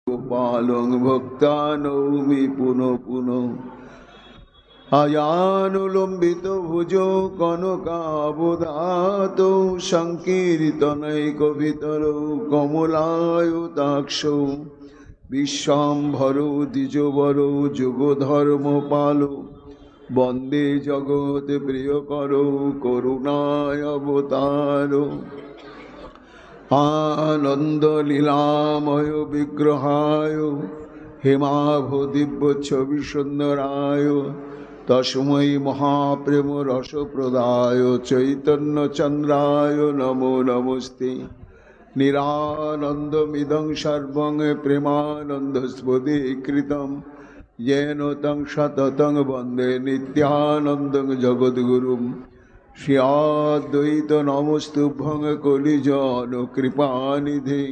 গোপালং ভক্তানৌমি পুনঃ পুনঃ আয়ানুলম্বিত ভুজো কনকাবদাতো সংকীর্তনৈকভিতরৌ কমলায়ুতাক্ষৌ বিশ্বম্ভরো দ্বিজবরো যুগধর্মপালো বন্দে জগৎ প্রিয়করো করুণায় অবতারো আনন্দ লীলাময় বিগ্রহায় হেমাভ দিব্য ছবি সুন্দরায় তস্मै মহাপ্রেম রসপ্রদায় চৈতন্য চন্দ্রায় নমো নমস্তে নিরানন্দমিদং সর্বং প্রেমানন্দস্ফুটিকৃতং येन तं सततं वन्दे नित्यानन्दं जगद्गुरुं श्री अद्वैत नमस्तुभ्यं कलिजन कृपानिधे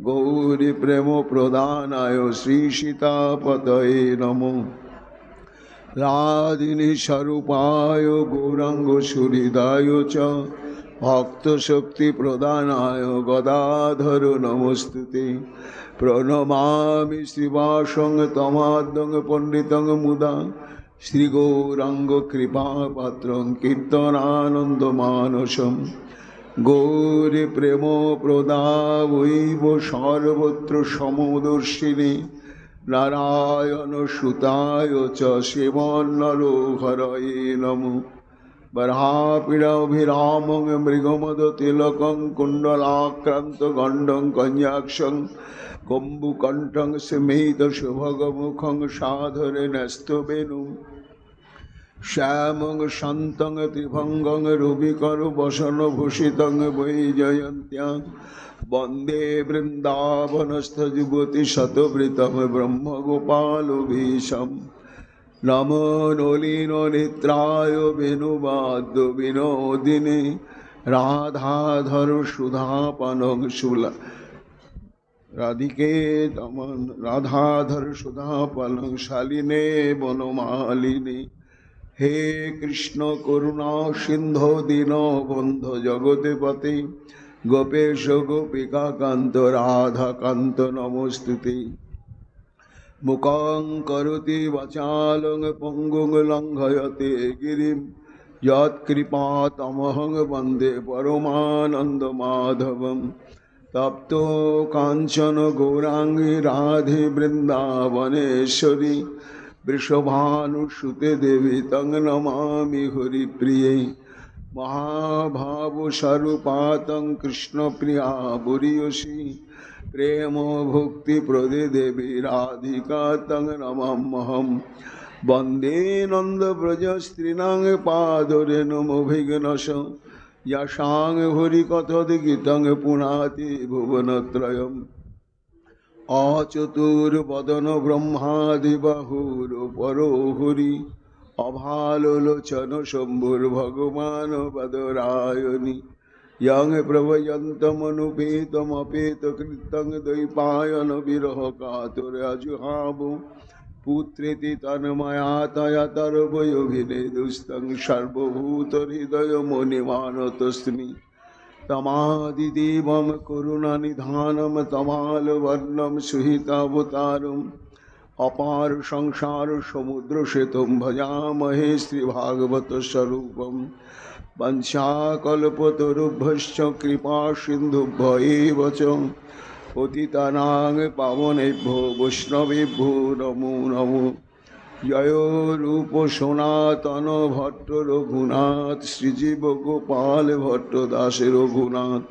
गौरी प्रेम प्रदानाय श्री सीतापतये नमो राधिनी स्वरूपाय गौरांग सुहृदाय च भक्तशक्ति प्रदानाय गदाधर नमस्तुते प्रणमामि श्रीवासं तमाद्यं पंडितं मुदा श्रीगौरांग कृपापात्रं कीर्तनानन्दमानसं गौरी प्रेम प्रदावैव सर्वत्र समदर्शिनी नारायण सुताय च श्रीमन्नरोहरये नमो बर्हापीडाभिरामं मृगमदतिलकं कुण्डलाक्रान्तगण्डं कन्याक्षं कम्बुकण्ठं स्मितसुभगमुखं साधरेणस्तवेणुं श्यामं शान्तं त्रिभङ्गं रविकरवसनभूषितं वैजयन्त्यां वन्दे वृन्दावनस्थयुवतिशतवृतं ब्रह्मगोपालभीशम् नमो नलिननेत्राय वेणुवाद्य विनोदिने राधाधर सुधापानं शूला राधिके दमन राधाधर सुधापानं शालिने वनमालिनी हे कृष्ण करुणा सिंधु दीनबन्धो जगत्पते गोपेश गोपिका कांत राधा कांत नमोस्तुते मुखं करोति वाचालं पंगुं लंघयते गिरिं यत्कृपातमहं वन्दे परमानन्दमाधवं तप्तो काञ्चन गौरांगी राधे वृन्दावनेश्वरी वृषभानुसुते देवी तं नमामि हरिप्रिये महाभावस्वरूपातं कृष्णप्रिया बुरीयसी प्रेम भक्ति प्रदे देवी राधिका तं नमाम्यहं वन्दे नंद व्रज स्त्रीणां पादरेणुमभिघ्नश यशां हरिकथोद्गीतं पुनाति भुवनत्रयम् अचतुर्वदन ब्रह्मादिबाहुरुपरो हरि अभालोचन शम्भुर्भगवान् वदरायणि यं प्रभयन्तमनुपेतमपेतकृतं द्वैपायन विरह कातुर्यजुहाव पुत्रेति तन्मया तर्वयोभिनेदुस्तं सर्वभूतहृदयमुनिमानतोऽस्मि तमादिदेवं करुणानिधानं तमालवर्णं सुहितावतारम् अपार संसार समुद्र सेतुं भजामहे श्रीभागवतस्वरूपं वंशाकल्पतरुभ्यश्च कृपा सिन्धुभ्य एव च पतितानां पावनेभ्यो वैष्णवेभ्यो नमो नमो जय रूप सनातन भट्ट रघुनाथ श्रीजीव गोपाल भट्ट दास रघुनाथ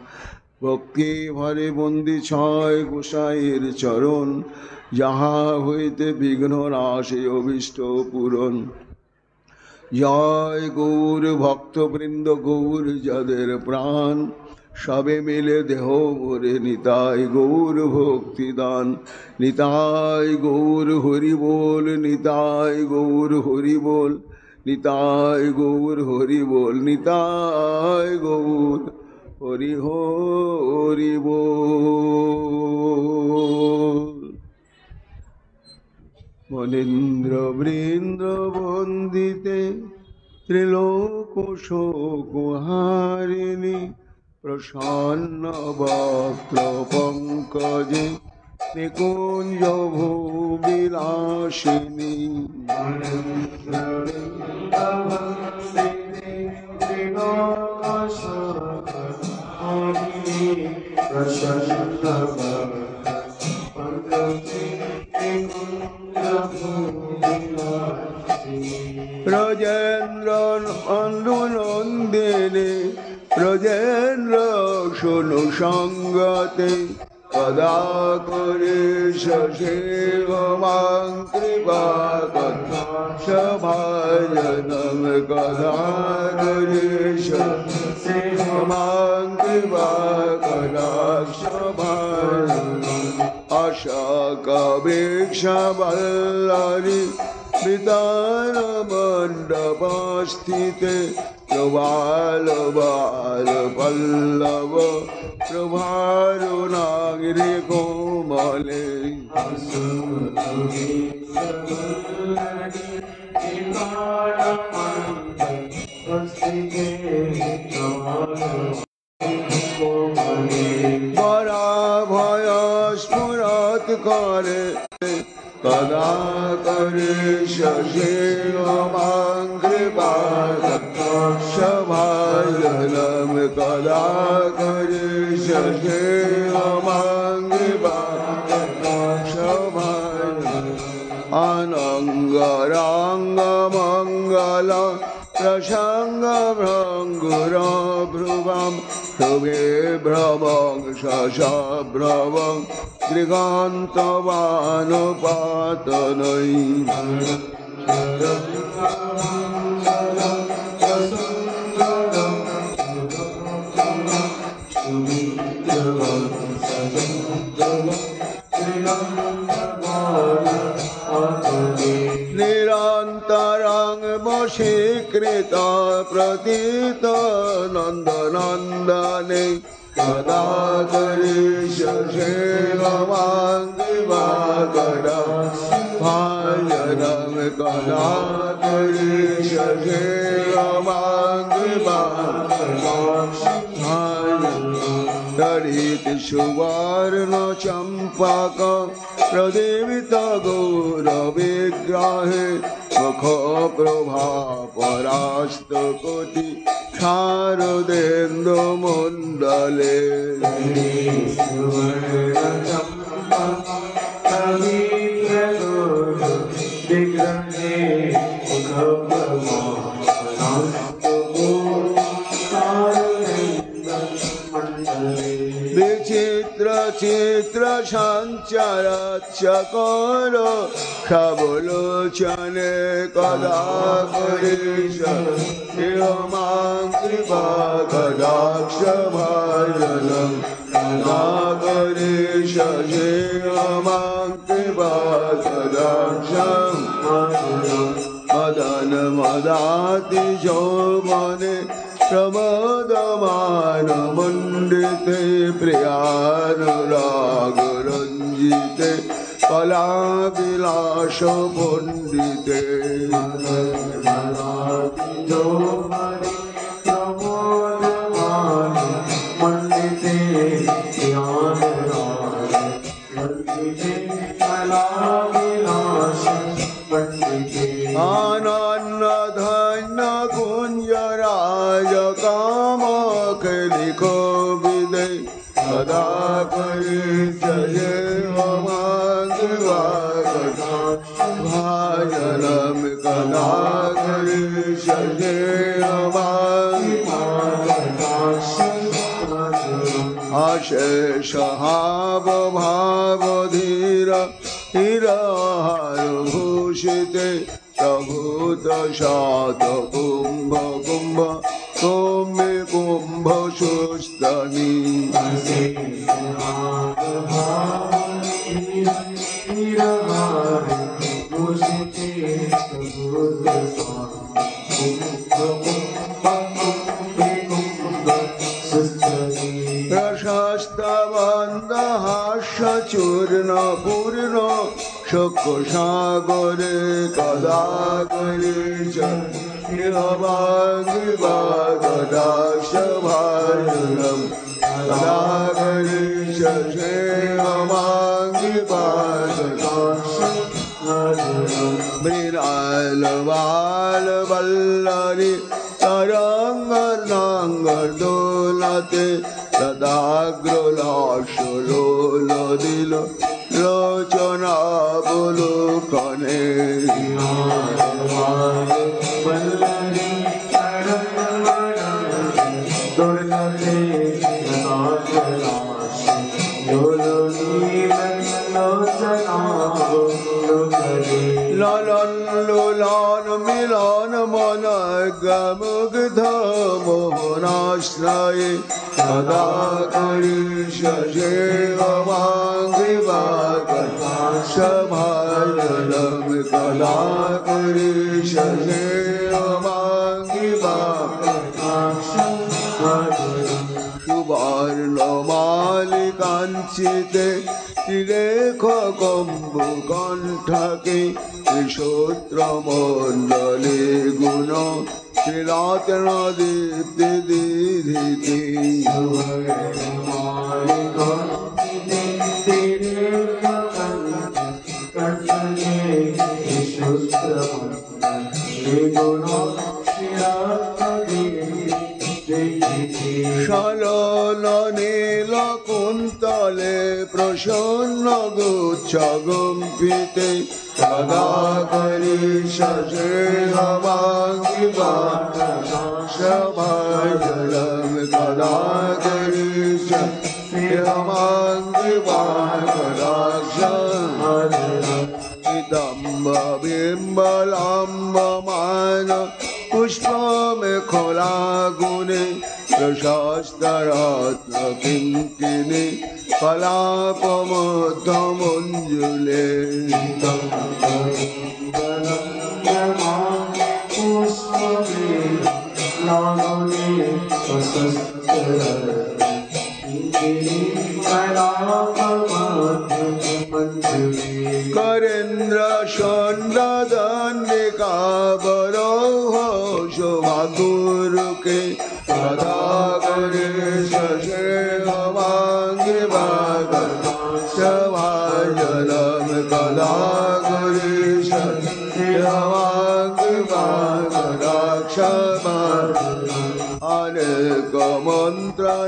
भक्ति भरे बंदी छय गोसाईर चरण जहाँ हईते विघ्न नाशे अभीष्ट पूरण जय गौर भक्तवृंद गौर जदेर प्राण सबे मिले देह मोरे निताय गौर भक्ति दान निताय गौर हरि बोल निताय गौर हरि बोल निताय गौर हरि बोल निताय गौर हरि हरि बोल। मनीन्द्र वृंद वंदिते त्रिलोक शोकहारिणी प्रसन्न वक्त्र पंकजे নিকুঞ্জ ভূবিলাসিনী ব্রজেন্দ্র নন্দিনী ব্রজেন্দ্র শোনো সঙ্গতে কদা করে সেবাং কৃপা কথা সভাজনম কদা করে সেবাং কৃপা কথা সভাজনম আশা কবেক্ষা বল্লারি বিতান মণ্ডপস্থিতে প্রবাল বাল পল্লব প্রভারুণাগিরি কোমলে পরাভয় স্ফুরত করে কদা করে শশিমাং কৃপা সভাজনম কদা করে শশিমাং কৃপা সভাজনম অনঙ্গরাঙ্গ মঙ্গল প্রসঙ্গ ভ্রঙ্গুর ভ্রুবম শুভে ভ্রমং শশভ্রমং দৃগন্তবানুপাতনৈ নিরন্তরং বশীকৃত প্রতীত নন্দনন্দনে কদা করিষ সেবাং দিবাকরা ভাজনম কদা করিষ সেবাং দিবাকরা তরিত সুবর্ণ চম্পক প্রদীপিত গৌর বিগ্রহে মুখ প্রভা পরাস্ত কোটি শারদেন্দ্র মণ্ডলে বিচিত্র চিত্র সঞ্চার চকর সবলোচনে কদা করিষ মাং কৃপা কদাক্ষ ভাজনম কদা করিষ মাং কৃপা কদাক্ষ মদন মদাতি যৌবনে প্রমোদমান মণ্ডিতে প্রিয়ানুরাগ রঞ্জিতে কলা বিলাস পণ্ডিতে আনন্দ ধন্য কুঞ্জরাজ কাম খেলি কবিদে কদা করি জয় ভাজনম কদা করি অশেষ হাব ভাব ধীর হিরহার ভূষিতে প্রভূত শত কুম্ভ কুম্ভ কৌমে কুম্ভ সুস্তনি প্রশস্তবন্ধ হাস্য চূর্ণ পূর্ণ শোক সাগরে কদা করিষ কদাক্ষ ভাজনম कदाकरी शशेमांगी पादकाशं मृणाल बाल वल्लरी तरंगर्नांगर्दोलते तदाग्रलाशलोलदिल लोचना बुलुकने ललन लुलन मिलन मन गमुग्ध मोहनाश्रय कदाकरी शशेमांगिवाकशभाजलम कदाकरी शशेमांगिवाकशभाजलम सुवर्णमालिकाञ्चिते त्रिरेख कम्बुकण्ठके त्रिशोत्रमण्डले गुण त्रिरात्रणदीप्तिदीधिते नीलकुन्तले प्रसन्न गुच्छगुम्फिते कदाकरी शशेमांगिवाकशभाजलम कदाकरी शशेमांगिवाकशभाजलम इदम्ब बिम्बलाम्बमान पुष्पमेखला गुणे प्रशस्तरत्न किङ्किणी कलापमोद्धमञ्जुले करेन्द्र षण्डदण्डिका बरोह शोभागुरुके कदाकरी शशेमांगिवाकशभाजलम कदाकरी शशेमांगिवाकशभाजलम अनेक मन्त्रनादमञ्जु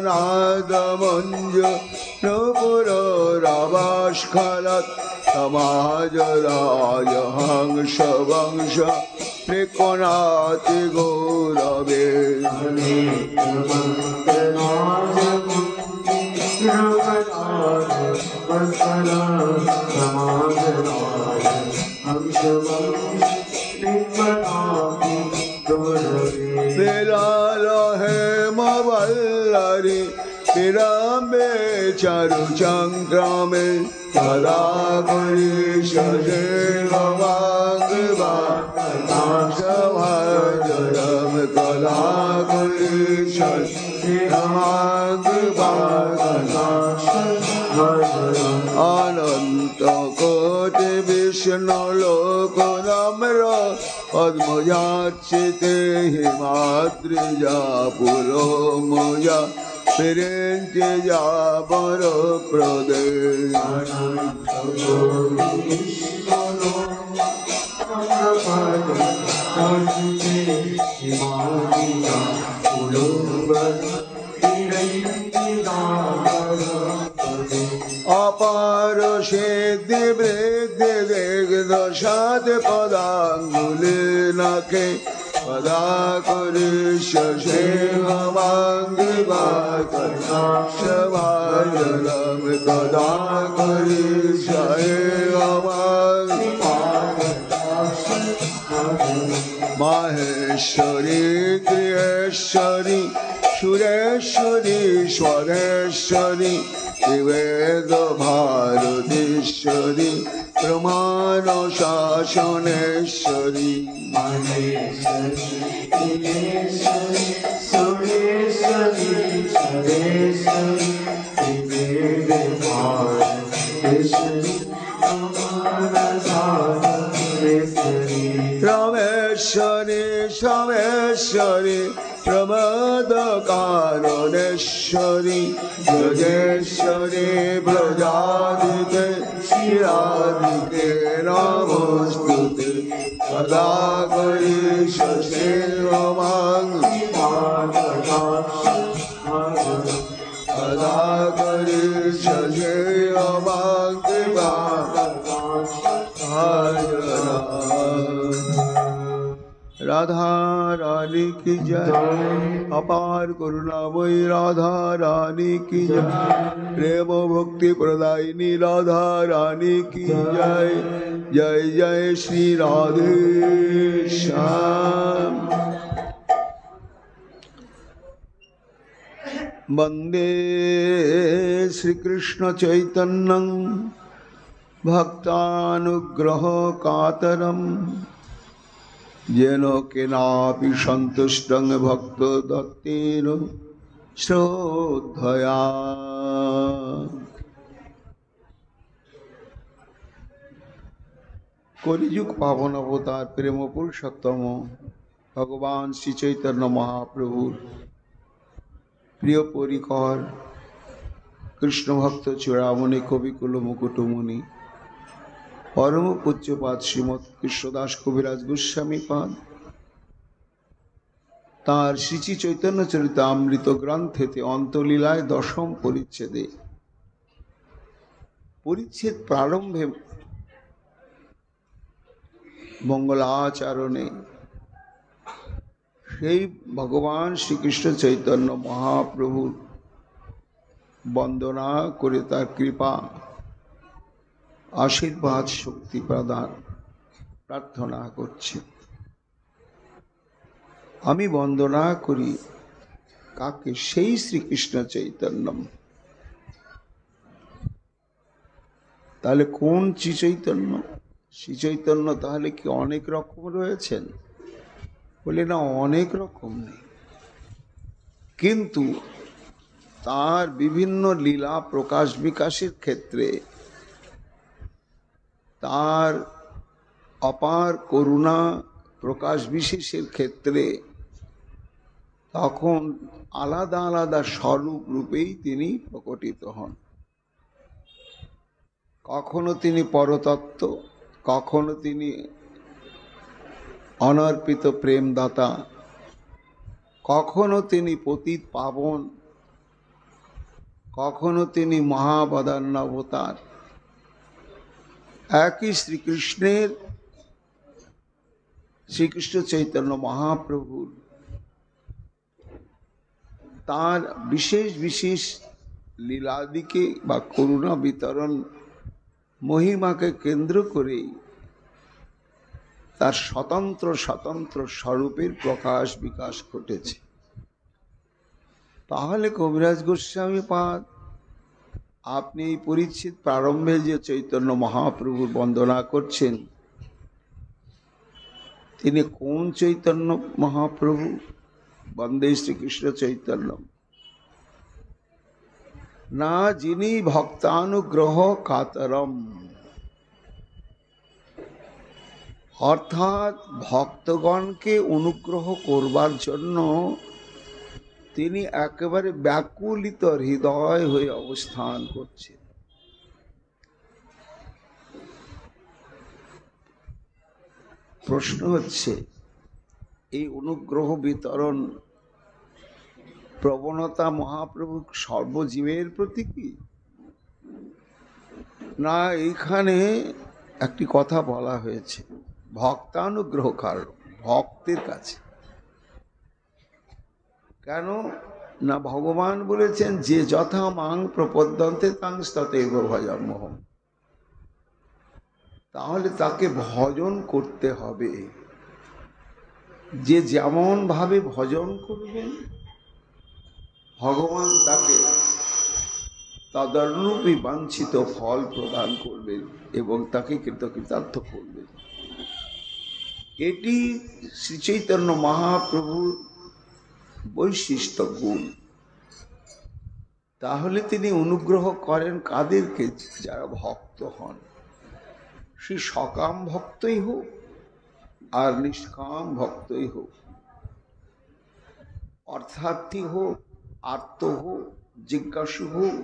नपुररावास्खलत् समाजराज हंस वंश त्रिकोणाति गौरवे विलाल हेमवल्लरी विरम्बे चारुचंक्रमे कदाकरी शशेमांगिवाकशभाजलम कदाकरी शशेमांगिवाकशभाजलम अनंत कोटि विष्णुलोकनम्र पद्मजाचिते हिमाद्रिजा पुलोमया Pirintiya Baro Prade Aparo Siddhi Vriddhi Digdashad Padangulinake कदाकरी शशेमांगिवाकशभाजलम कदाकरी शशेमांगिवाकशभाजलम Maheshwari त्रियेश्वरी Sureshwari स्वरेश्वरी Trived भारतीश्वरी प्रमाण शासनेश्वरी रामेश्वरी शामेश्वरी प्रमद कारणेश्वरी ब्रजेश्वरी ब्रजेश्वरी ब्रजाधिके श्रीराधिके नमोस्तुते सदा करी शशिरमां सदा करी शशिरमां राधा रानी की जय। अपार करुणामयी राधा रानी की जय। प्रेम भक्ति प्रदायिनी राधा रानी की जय। जय जय श्री राधे श्याम। वंदे श्री कृष्ण चैतन्यं भक्तानुग्रह कातरम येन केनापि सन्तुष्टं भक्तो दत्तेन श्रद्धया। कलिजुग पावन अवतार प्रेम पुरुषोत्तम भगवान श्री चैतन्य महाप्रभु प्रिय परिकर कृष्ण भक्त चूड़ामणि कविकुल मुकुटमुनि परम पूज्यपाद श्रीमद कृष्णदास कविराज गोस्वामी पाद तार श्री चैतन्य चरितामृत ग्रंथेते अंतलीलाय दशम परिच्छेदे परिच्छेद प्रारंभे मंगलाचरणे সেই भगवान श्रीकृष्ण चैतन्य महाप्रभु वंदना करे तार कृपा आशीर्वाद शक्ति प्रदान प्रार्थना करছি। আমি বন্দনা করি কাকে? সেই শ্রীকৃষ্ণ চৈতন্য। তাহলে কোন শ্রী চৈতন্য? শ্রী চৈতন্য তাহলে কি অনেক রকম রয়েছেন? বলে না, অনেক রকম নেই, কিন্তু তার বিভিন্ন লীলা প্রকাশ বিকাশের ক্ষেত্রে তার অপার করুণা প্রকাশ বিশেষের ক্ষেত্রে তখন আলাদা আলাদা স্বরূপ রূপেই তিনি প্রকটিত হন। কখনো তিনি পরতত্ত্ব, কখনো তিনি অনর্পিত প্রেমদাতা, কখনো তিনি পতিত পাবন, কখনো তিনি মহাবদান্য অবতার। একই শ্রীকৃষ্ণের শ্রীকৃষ্ণ চৈতন্য মহাপ্রভুর তার বিশেষ বিশেষ লীলাদিকে বা করুণা বিতরণ মহিমাকে কেন্দ্র করে তার স্বতন্ত্র স্বতন্ত্র স্বরূপের প্রকাশ বিকাশ ঘটেছে। তাহলে কবিরাজ গোস্বামী পাদ আপনি এই পরিচ্ছেদ প্রারম্ভে যে চৈতন্য মহাপ্রভুর বন্দনা করছেন, তিনি কোন চৈতন্য মহাপ্রভু? বন্দে শ্রীকৃষ্ণ চৈতন্য না, যিনি ভক্তানুগ্রহ কাতরম, অর্থাৎ ভক্তগণকে অনুগ্রহ করবার জন্য তিনি একেবারে ব্যাকুলিত হৃদয় হয়ে অবস্থান করছেন। প্রশ্ন হচ্ছে, এই অনুগ্রহ বিতরণ প্রবণতা মহাপ্রভু সর্বজীবের প্রতি কি না? এইখানে একটি কথা বলা হয়েছে, ভক্তানুগ্রহ কারণ ভক্তের কাছে। কেন না? ভগবান বলেছেন যে যথা মাং প্রপদ্যন্তে তাং ততৈব ভজাম্যহম। তাহলে তাকে ভজন করতে হবে। যে যেমন ভাবে ভজন করবেন ভগবান তাকে তদনুরূপী বাঞ্ছিত ফল প্রদান করবেন এবং তাকে কৃতকৃতার্থ করবেন। এটি শ্রী চৈতন্য মহাপ্রভুর বৈশিষ্ট্য গুণ। তাহলে তিনি অনুগ্রহ করেন কাদেরকে? যারা ভক্ত হন, সে সকাম ভক্তই হোক আর নিষ্কাম ভক্তই হোক, অর্থার্থী হোক, আর্ত হোক, জিজ্ঞাসু হোক,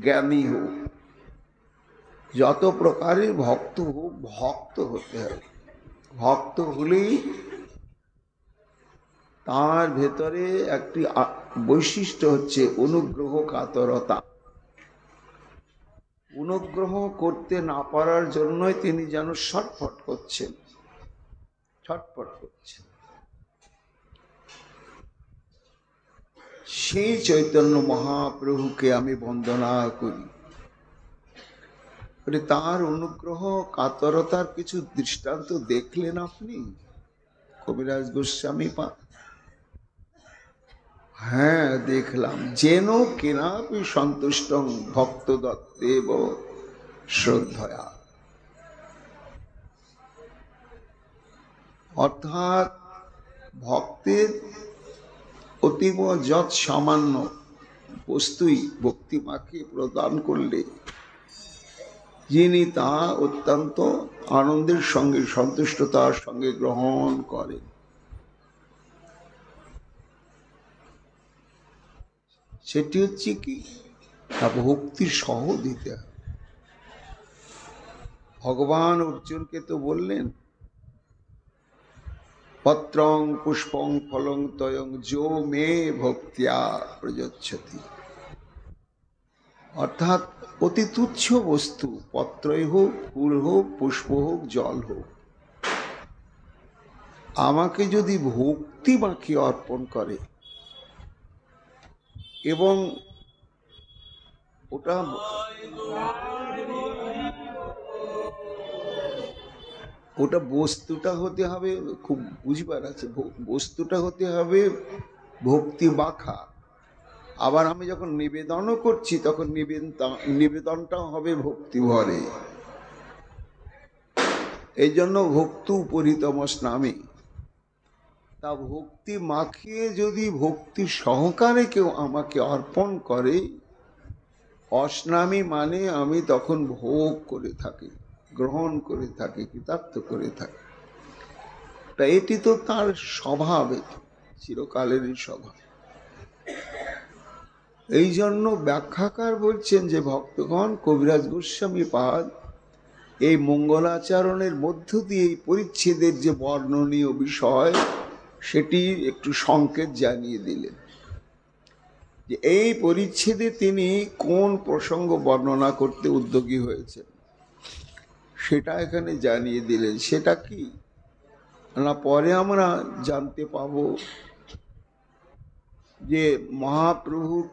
জ্ঞানী হোক, যত প্রকারের ভক্ত হোক, ভক্ত হতে হবে। ভক্ত হলেই তার ভেতরে একটি বৈশিষ্ট্য হচ্ছে অনুগ্রহ কাতরতা। অনুগ্রহ করতে না পারার জন্যই তিনি যেন ছটফট করছেন, ছটফট করছেন। সেই চৈতন্য মহাপ্রভুকে আমি বন্দনা করি। তার অনুগ্রহ কাতরতার কিছু দৃষ্টান্ত দেখলেন আপনি কবিরাজ গোস্বামী পা? হ্যাঁ, দেখলাম। যেন কেনাপি সন্তুষ্ট ভক্ত দত্তেব শ্রদ্ধয়া। অর্থাৎ ভক্তের অতীব যৎ সামান্য বস্তুই ভক্তি মাকে প্রদান করলে যিনি তা অত্যন্ত আনন্দের সঙ্গে, সন্তুষ্টতার সঙ্গে গ্রহণ করেন। সেটি হচ্ছে কি, তা ভক্তি সহ দিতে হবে। ভগবান অর্জুনকে তো বললেন, পত্রং পুষ্পং ফলং তয়ং যো মে ভক্তিয়া প্রযচ্ছতি। অর্থাৎ অতি তুচ্ছ বস্তু, পত্রই হোক, ফুল হোক, পুষ্প হোক, জল হোক, আমাকে যদি ভক্তি বাকি অর্পণ করে এবং ওটা বস্তুটা হতে হবে, খুব বুঝবার আছে, বস্তুটা হতে হবে ভক্তি বাখা। আবার আমি যখন নিবেদনও করছি তখন নিবেদনটাও হবে ভক্তি ভরে। এই জন্য ভক্তি উপরিতম স্নামে। তা ভক্তি মাখিয়ে যদি ভক্তি সহকারে কেউ আমাকে অর্পণ করে, অস্নামী মানে আমি তখন ভোগ করে থাকি, গ্রহণ করে থাকি, কৃতার্থ করে থাকি। তা এটি তো তার স্বভাব, চিরকালেরই স্বভাব। এই জন্য ব্যাখ্যাকার বলছেন যে ভক্তগণ, কবিরাজ গোস্বামী পাদ এই মঙ্গলাচরণের মধ্য দিয়ে এই পরিচ্ছেদের যে বর্ণনীয় বিষয় সেটি একটু সংকেত জানিয়ে দিলেন, যে এই পরিচ্ছেদে তিনি কোন প্রসঙ্গ বর্ণনা করতে উদ্যোগী হয়েছেন সেটা এখানে জানিয়ে দিলেন। সেটা কি না, পরে আমরা জানতে পাব যে মহাপ্রভুর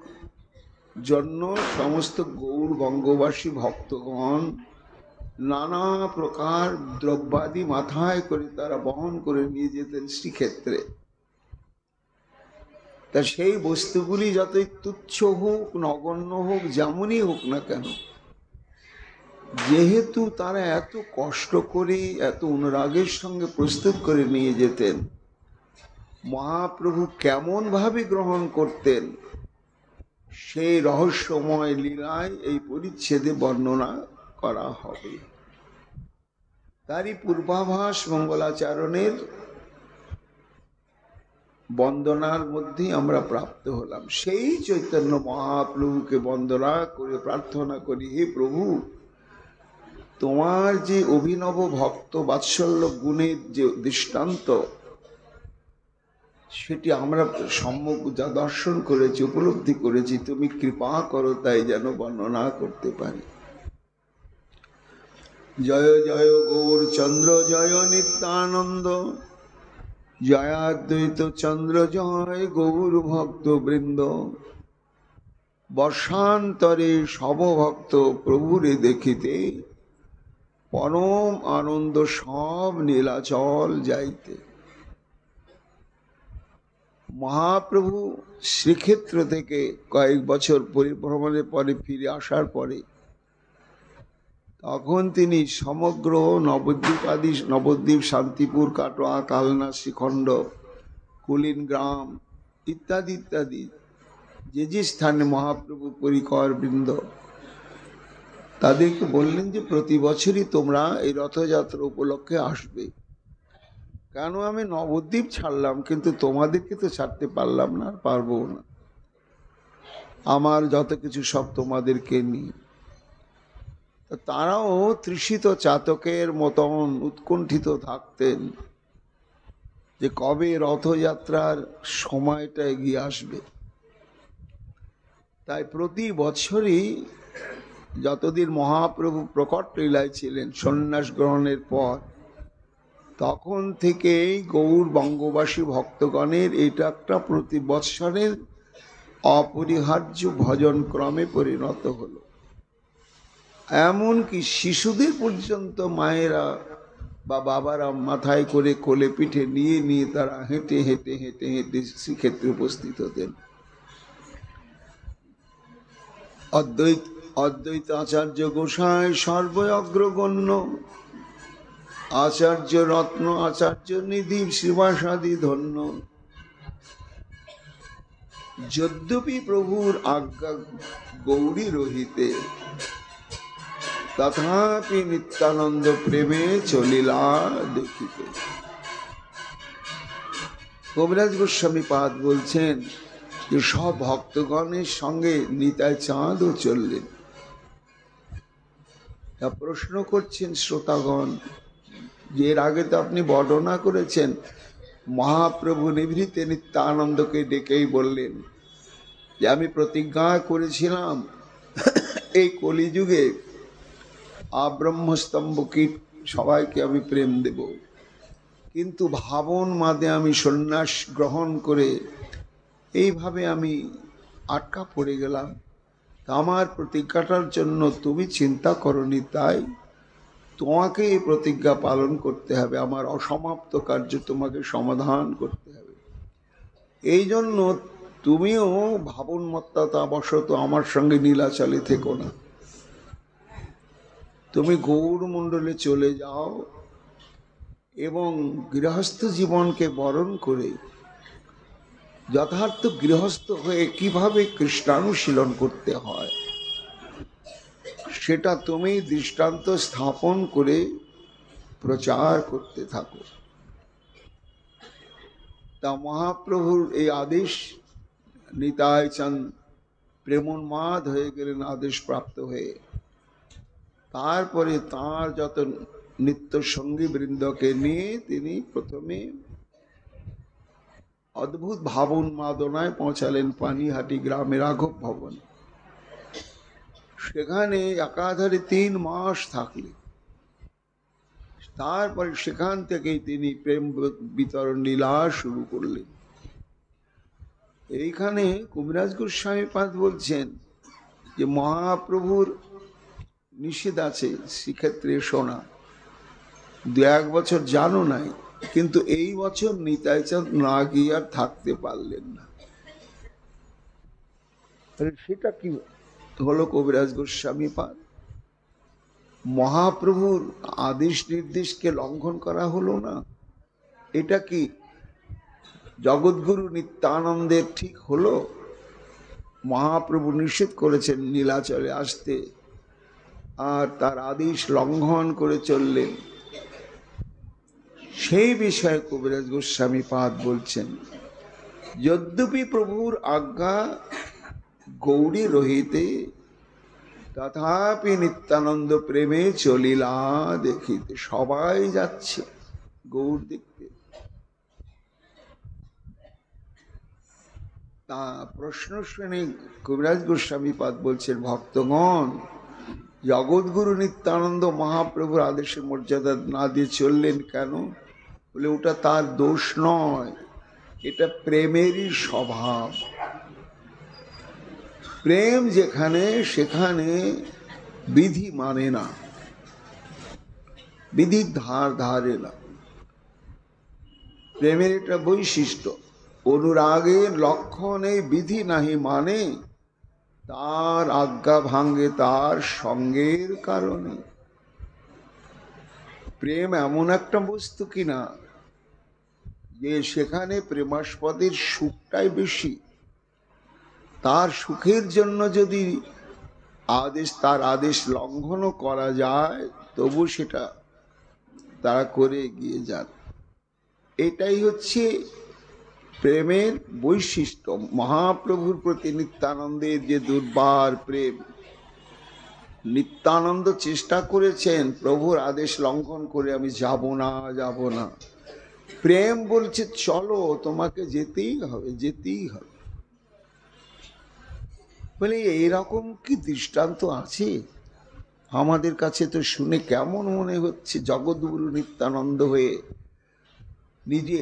জন্য সমস্ত গৌর বঙ্গবাসী ভক্তগণ নানা প্রকার দ্রব্যাদি মাথায় করে তারা বহন করে নিয়ে যেতেন শ্রীক্ষেত্রে। তা সেই বস্তুগুলি যতই তুচ্ছ হোক, নগণ্য হোক, যেমনই হোক না কেন, যেহেতু তারা এত কষ্ট করে, এত অনুরাগের সঙ্গে প্রস্তুত করে নিয়ে যেতেন, মহাপ্রভু কেমন ভাবে গ্রহণ করতেন সেই রহস্যময় লীলায় এই পরিচ্ছেদে বর্ণনা করা হবে। তারই পূর্বাভাস মঙ্গলাচরণের বন্দনার মধ্যে আমরা প্রাপ্ত হলাম। সেই চৈতন্য মহাপ্রভুকে বন্দনা করে প্রার্থনা করি, হে প্রভু, তোমার যে অভিনব ভক্ত বাৎসল্য গুণের যে দৃষ্টান্ত, সেটি আমরা সম্যক যা দর্শন করেছি, উপলব্ধি করেছি, তুমি কৃপা করো তাই যেন বর্ণনা করতে পারি। জয় জয় গৌর চন্দ্র জয় নিত্যানন্দ, জয়াদ্বৈত চন্দ্র জয় গৌর ভক্ত বৃন্দ। বর্ষান্তরে সব ভক্ত প্রভুরে দেখিতে, পরম আনন্দ সব নীলাচল যাইতে। মহাপ্রভু শ্রীক্ষেত্র থেকে কয়েক বছর পরিভ্রমণের পরে ফিরে আসার পরে তখন তিনি সমগ্র নবদ্বীপ, শান্তিপুর, কাটোয়া, কালনা, শ্রীখণ্ড, কুলিন গ্রাম ইত্যাদি ইত্যাদি যে যে স্থানে মহাপ্রভু পরিকর বৃন্দ, তাদেরকে বললেন যে প্রতি বছরই তোমরা এই রথযাত্রা উপলক্ষে আসবে। কেন আমি নবদ্বীপ ছাড়লাম, কিন্তু তোমাদেরকে তো ছাড়তে পারলাম না, পারবো না। আমার যত কিছু সব তোমাদেরকে নিয়ে। তারাও তৃষিত চাতকের মতন উৎকণ্ঠিত থাকতেন যে কবে রথযাত্রার সময়টা এগিয়ে আসবে। তাই প্রতি বছরই যতদিন মহাপ্রভু প্রকট লীলায় ছিলেন সন্ন্যাস গ্রহণের পর, তখন থেকেই গৌর বঙ্গবাসী ভক্তগণের এটা একটা প্রতি বৎসরের অপরিহার্য ভজন ক্রমে পরিণত হলো। এমনকি শিশুদের পর্যন্ত মায়েরা বা বাবারা মাথায় করে কোলে পিঠে নিয়ে নিয়ে তারা হেঁটে হেঁটে হেঁটে হেঁটে শ্রীক্ষেত্রে উপস্থিত হতেন। অদ্বৈত আচার্য গোসাই সর্বগ্রগণ্য, আচার্য রত্ন আচার্য নিধি শিবাসাদি ধন্য। যদ্যপি প্রভুর আজ্ঞা গৌরী রহিতে, তথাপি নিত্যানন্দ প্রেমে চলিলা দেখিতে। কবিরাজ গোস্বামী পাদ বলছেন যে সব ভক্তগণের সঙ্গে নিতাই চাঁদও চললেন। তা প্রশ্ন করছেন শ্রোতাগণ যে এর আগে তো আপনি বর্ণনা করেছেন মহাপ্রভু নিভৃতে নিত্যানন্দকে ডেকেই বললেন যে আমি প্রতিজ্ঞা করেছিলাম এই কলিযুগে আব্রহ্মস্তম্ভ কীট সবাইকে আমি প্রেম দেব, কিন্তু ভাবন মাদে আমি সন্ন্যাস গ্রহণ করে এইভাবে আমি আটকা পড়ে গেলাম। আমার প্রতিজ্ঞাটার জন্য তুমি চিন্তা করনি, তাই তোমাকে এই প্রতিজ্ঞা পালন করতে হবে, আমার অসমাপ্ত কার্য তোমাকে সমাধান করতে হবে। এই জন্য তুমিও ভাবনমত্ততা বশত আমার সঙ্গে নীলাচলে থেকো না, তুমি গৌরমণ্ডলে চলে যাও এবং গৃহস্থ জীবনকে বরণ করে যথার্থ গৃহস্থ হয়ে কিভাবে কৃষ্ণানুশীলন করতে হয় সেটা তুমি দৃষ্টান্ত স্থাপন করে প্রচার করতে থাকো। তা মহাপ্রভুর এই আদেশ নিতাই চাঁদ প্রেমোন্মাদ হয়ে গেলেন আদেশ প্রাপ্ত হয়ে। তারপরে তাঁর যত নিত্য সঙ্গী বৃন্দকে নিয়ে তিনি প্রথমে অদ্ভুত ভাবোন্মাদনায় পৌঁছালেন পানিহাটি গ্রামে রাঘব ভবন। সেখানে একাধারে 3 মাস থাকলেন। তারপরে সেখান থেকেই তিনি প্রেম বিতরণ লীলা শুরু করলেন। এইখানে কবিরাজ গোস্বামী পাদ বলছেন যে মহাপ্রভুর নিষেধ আছে শ্রীক্ষেত্রে শোনা, 2-1 বছর জানো নাই, কিন্তু এই বছর নিতাই চাঁদ না গিয়ে আর থাকতে পারলেন না। সেটা কি হলো কবিরাজ গোস্বামী পাদ? মহাপ্রভুর আদেশ নির্দেশকে লঙ্ঘন করা হলো না। এটা কি জগৎগুরু নিত্যানন্দের ঠিক হলো? মহাপ্রভু নিষেধ করেছেন নীলাচলে আসতে, আর তার আদেশ লঙ্ঘন করে চললেন। সেই বিষয়ে কবিরাজ গোস্বামী পাদ বলছেন, যদ্যপি প্রভুর আজ্ঞা গৌরী রহিতে, তথাপি নিত্যানন্দ প্রেমে চলিলা দেখিতে। সবাই যাচ্ছে গৌর দেখতে। তা প্রশ্ন শুনে কবিরাজ গোস্বামী পাদ বলছেন, ভক্তগণ, জগৎগুরু নিত্যানন্দ মহাপ্রভুর আদেশের মর্যাদা না দিয়ে চললেন কেন? বলে ওটা তার দোষ নয়, এটা প্রেমেরই স্বভাব। প্রেম যেখানে সেখানে বিধি মানে না, বিধির ধার ধারে না। প্রেমের এটা বৈশিষ্ট্য। অনুরাগের লক্ষণ এই বিধি নাহি মানে, তার আজ্ঞা ভাঙ্গে তার সঙ্গের কারণে। প্রেম এমন একটা বস্তু কিনা যে সেখানে প্রেমাস্পদের সুখটাই বেশি। তার সুখের জন্য যদি তার আদেশ লঙ্ঘনও করা যায়, তবু সেটা তারা করে এগিয়ে যান। এটাই হচ্ছে প্রেমের বৈশিষ্ট্য, মহাপ্রভুর প্রতি নিত্যানন্দের যে দুর্বার প্রেম, নিত্যানন্দ চেষ্টা করেছেন প্রভুর আদেশ লঙ্ঘন করে আমি যাব না যাব না, প্রেম বলছে চলো তোমাকে যেতেই হবে যেতেই হবে। বলে এইরকম কি দৃষ্টান্ত আছে আমাদের কাছে? তো শুনে কেমন মনে হচ্ছে, জগৎগুরু নিত্যানন্দ হয়ে নিজে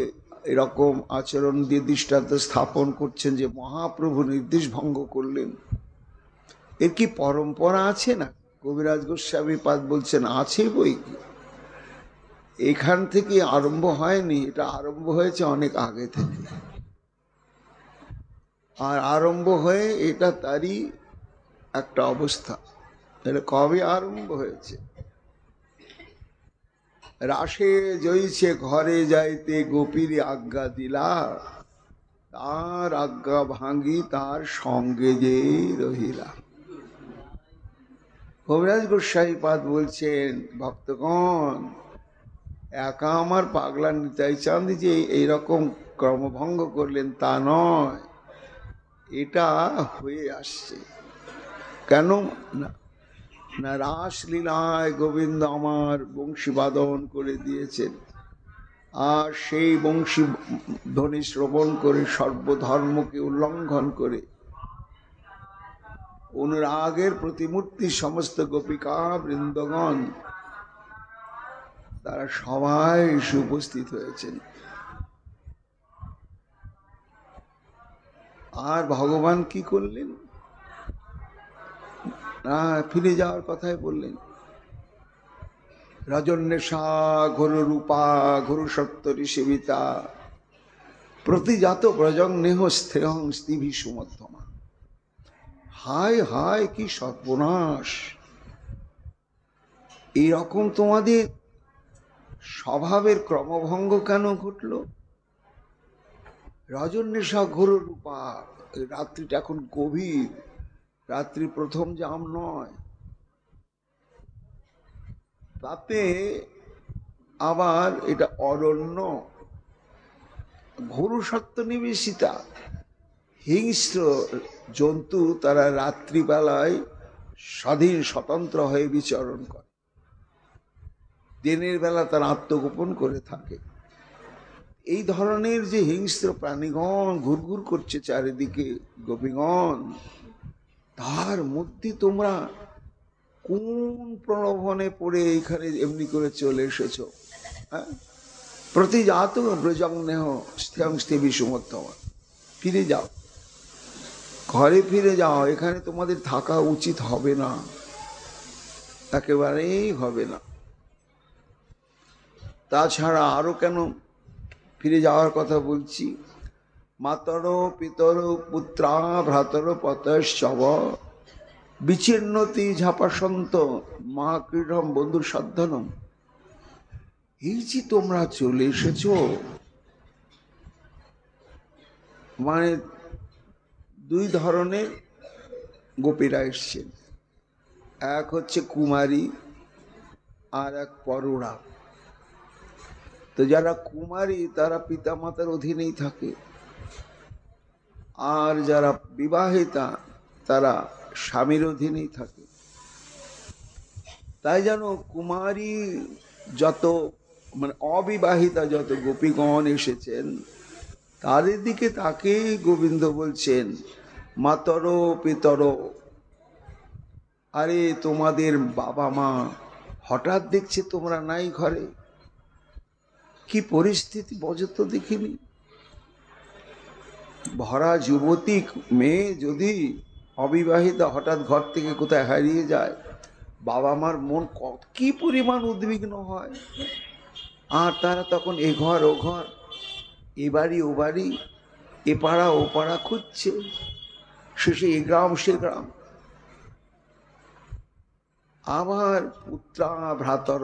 এরকম আচরণ দিয়ে দৃষ্টান্ত স্থাপন করছেন যে মহাপ্রভু নির্দেশ ভঙ্গ করলেন। এর কি পরম্পরা আছে না? কবিরাজ গোস্বামী পাদ বলছেন আছে বই কি, এখান থেকে আরম্ভ হয়নি, এটা আরম্ভ হয়েছে অনেক আগে থেকে। আর আরম্ভ হয়ে এটা তারই একটা অবস্থা। এটা কবে আরম্ভ হয়েছে? রাসে জইছে ঘরে যাইতে গোপীর আজ্ঞা দিলা, তার আজ্ঞা ভাঙ্গি তার সঙ্গে যে রহিলা। কবিরাজ গোস্বামী পাদ বলছেন ভক্তগণ, একা আমার পাগলা নিতাই চাঁদ যে এইরকম কর্মভঙ্গ করলেন তা নয়, এটা হয়ে আসছে। কেন না, রাসলীলায় গোবিন্দ আমার বংশী বাদন করে দিয়েছেন, আর সেই বংশী ধ্বনি শ্রবণ করে সর্বধর্মকে উল্লঙ্ঘন করে অনুরাগের প্রতিমূর্তি সমস্ত গোপিকা বৃন্দগণ তারা সবাই এসে উপস্থিত হয়েছেন। আর ভগবান কি করলেন? না, ফিরে যাওয়ার কথাই বললেন। রজন্যেশা ঘোর রূপা ঘোর সত্তরী সেবিতা প্রতিজাত ব্রজং নেহ স্থেয়ং স্তিভি সুমধ্যমা। হায় হায় কি সর্বনাশ! এইরকম তোমাদের স্বভাবের ক্রমভঙ্গ কেন ঘটল? রজন্যেশা ঘোর রূপা, রাত্রিটা এখন গভীর, রাত্রি প্রথম জাম নয়, তাতে আবার এটা অরণ্য, ঘোর সত্য নিবেশিতা, হিংস্র জন্তু তারা রাত্রিবেলায় স্বাধীন স্বতন্ত্র হয়ে বিচরণ করে, দিনের বেলা তারা আত্মগোপন করে থাকে। এই ধরনের যে হিংস্র প্রাণীগণ ঘুরঘুর করছে চারিদিকে গোপীগণ, তার মধ্যে তোমরা কোন প্রলোভনে পড়ে এইখানে এমনি করে চলে এসেছো? হ্যাঁ, প্রতিজাত ব্রজং নেহ স্থেয়ং স্তিভি সুমধ্যমা। ফিরে যাও, ঘরে ফিরে যাও, এখানে তোমাদের থাকা উচিত হবে না, একেবারেই হবে না। তাছাড়া আরো কেন ফিরে যাওয়ার কথা বলছি? মাতর পিতর পুত্রা ভ্রাতর পতশ্চব বিচ্ছিন্নতি ঝাপাসন্ত মা ক্রীড়ম বন্ধুর সাধ্যনম। এই যে তোমরা চলে এসেছ, মানে দুই ধরনের গোপীরা এসছেন, এক হচ্ছে কুমারী আর এক পরোড়া। তো যারা কুমারী তারা পিতামাতার অধীনেই থাকে, আর যারা বিবাহিতা তারা স্বামীর অধীনেই থাকে। তাই যেন কুমারী যত মানে অবিবাহিতা যত গোপীগণ এসেছেন তাদের দিকে তাকে গোবিন্দ বলছেন মাতর পিতর, আরে তোমাদের বাবা মা হঠাৎ দেখছে তোমরা নাই ঘরে, কি পরিস্থিতি বোঝো তো দেখিনি। ভরা যুবতী মেয়ে যদি অবিবাহিতা হঠাৎ ঘর থেকে কোথায় হারিয়ে যায়, বাবা মার মন কি পরিমাণ উদ্বিগ্ন হয়। আর তারা তখন এ ঘর ও ঘর, এ বাড়ি ও বাড়ি, এ পাড়া ও পাড়া খুঁজছে, শেষে এ গ্রাম সে গ্রাম। আবার পুত্রা ভ্রাতর,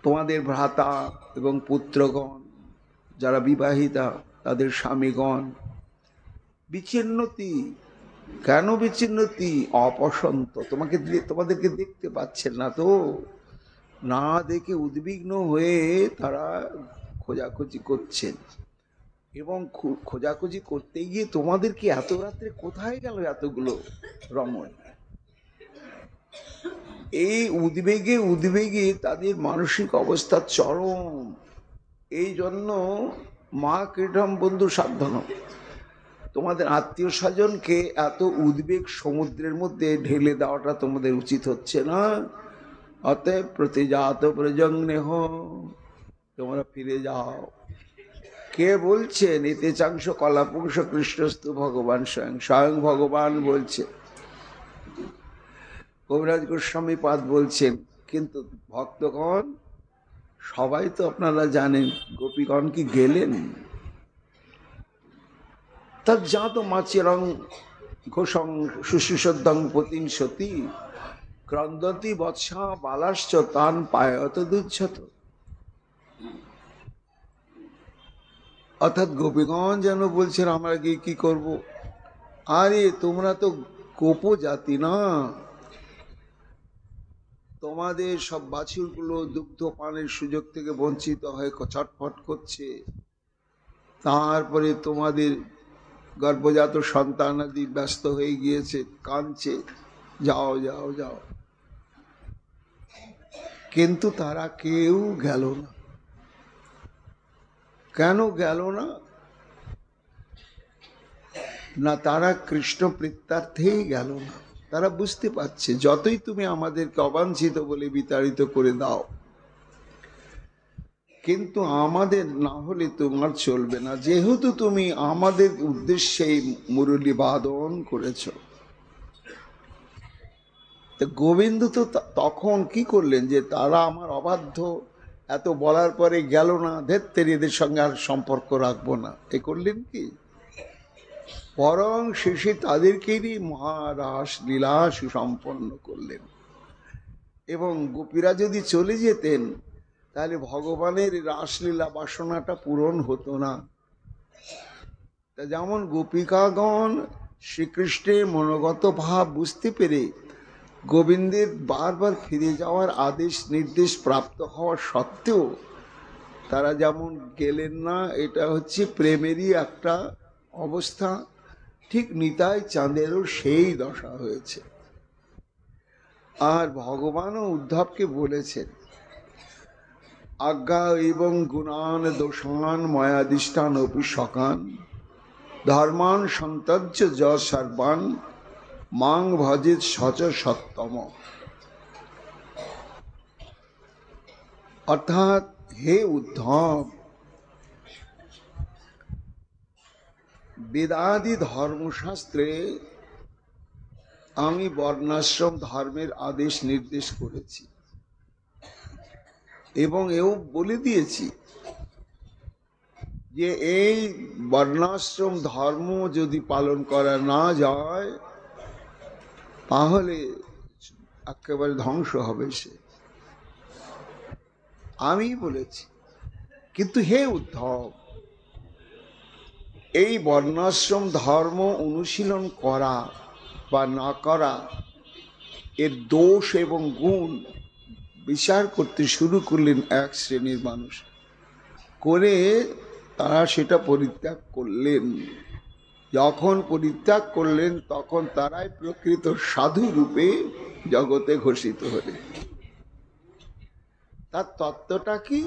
তোমাদের ভ্রাতা এবং পুত্রগণ যারা বিবাহিতা তাদের স্বামীগণ বিচ্ছিন্নতি। কেন বিচ্ছিন্নতি? অপসন্ত, তোমাদেরকে দেখতে পাচ্ছেন না তো, না দেখে উদ্বিগ্ন হয়ে তারা খোঁজাখুঁজি করছেন, এবং খোঁজাখুঁজি করতে গিয়ে তোমাদের কি এত রাত্রে কোথায় গেল এতগুলো রমণ? এই উদ্বেগে উদ্বেগে তাদের মানসিক অবস্থা চরম। এই জন্য মা ক্রীড়ম বন্ধু সাবধান, তোমাদের আত্মীয় স্বজনকে এত উদ্বেগ সমুদ্রের মধ্যে ঢেলে দেওয়াটা তোমাদের উচিত হচ্ছে না। অতএব প্রতিজাত প্রজন্মেহ, তোমরা ফিরে যাও। কে বলছেন? এতে চাংশ কলাপুংস কৃষ্ণস্তু ভগবান স্বয়ং, স্বয়ং ভগবান বলছে, কবিরাজ গোস্বামী পাদ বলছেন। কিন্তু ভক্তগণ সবাই তো আপনারা জানেন, গোপীগণ কি গেলেন? তার জাত মাচিরং ঘোষং শুশ্রূষদ্দং পতিন সতী ক্রন্দতি বৎসা বালাশ্চ তান পায়ত দুচ্ছত। অর্থাৎ গোপীগণ যেন বলছেন আমরা গিয়ে কি করব? আরে তোমরা তো গোপ জাতি না, তোমাদের সব বাছুরগুলো দুগ্ধ পানের সুযোগ থেকে বঞ্চিত হয়ে ছটফট করছে, তারপরে তোমাদের গর্ভজাত সন্তানাদি ব্যস্ত হয়ে গিয়েছে, কাঁদছে, যাও যাও যাও। কিন্তু তারা কেউ গেল না। কেন গেল না? না, তারা কৃষ্ণ প্রীত্যার্থেই গেল না। তারা বুঝতে পারছে যতই তুমি আমাদেরকে অবাঞ্ছিত বলে বিতাড়িত করে দাও, কিন্তু আমাদের না হলে তোমার চলবে না, যেহেতু তুমি আমাদের উদ্দেশ্যে মুরলী বাদন করেছ। গোবিন্দ তো তখন কি করলেন যে তারা আমার অবাধ্য, এত বলার পরে গেল না, ধেত্তের এদের সঙ্গে আর সম্পর্ক রাখবো না, এ করলেন কি? বরং শেষে তাদেরকেই মহারাস লীলা সুসম্পন্ন করলেন। এবং গোপীরা যদি চলে যেতেন তাহলে ভগবানের রাসলীলা বাসনাটা পূরণ হতো না। তা যেমন গোপিকাগণ শ্রীকৃষ্ণের মনোগত ভাব বুঝতে পেরে গোবিন্দের বারবার ফিরে যাওয়ার আদেশ নির্দেশ প্রাপ্ত হওয়া সত্ত্বেও তারা যেমন গেলেন না, এটা হচ্ছে প্রেমেরই একটা অবস্থা। ঠিক নিতাই চাঁদেরও সেই দশা হয়েছে। আর ভগবানও উদ্ধবকে বলেছেন, আজ্ঞা এবং গুণান দোষান ময়াদিষ্ঠান অপি সকান ধর্মান সন্তজ্য য সর্বান মাং ভজিত সচ সত্তম। অর্থাৎ হে উদ্ধব, বেদাদি ধর্মশাস্ত্রে আমি বর্ণাশ্রম ধর্মের আদেশ নির্দেশ করেছি এবং এও বলে দিয়েছি যে এই বর্ণাশ্রম ধর্ম যদি পালন করা না যায় তাহলে একেবারে ধ্বংস হবে সে, আমি বলেছি। কিন্তু হে উদ্ধব, এই বর্ণাশ্রম ধর্ম অনুশীলন করা বা না করা, এর দোষ এবং গুণ বিচার করতে শুরু করলেন এক শ্রেণীর মানুষ, করে তারা সেটা পরিত্যাগ করলেন। যখন পরিত্যাগ করলেন তখন তারাই প্রকৃত সাধু রূপে জগতে ঘোষিত হলেন। তার তত্ত্বটা কি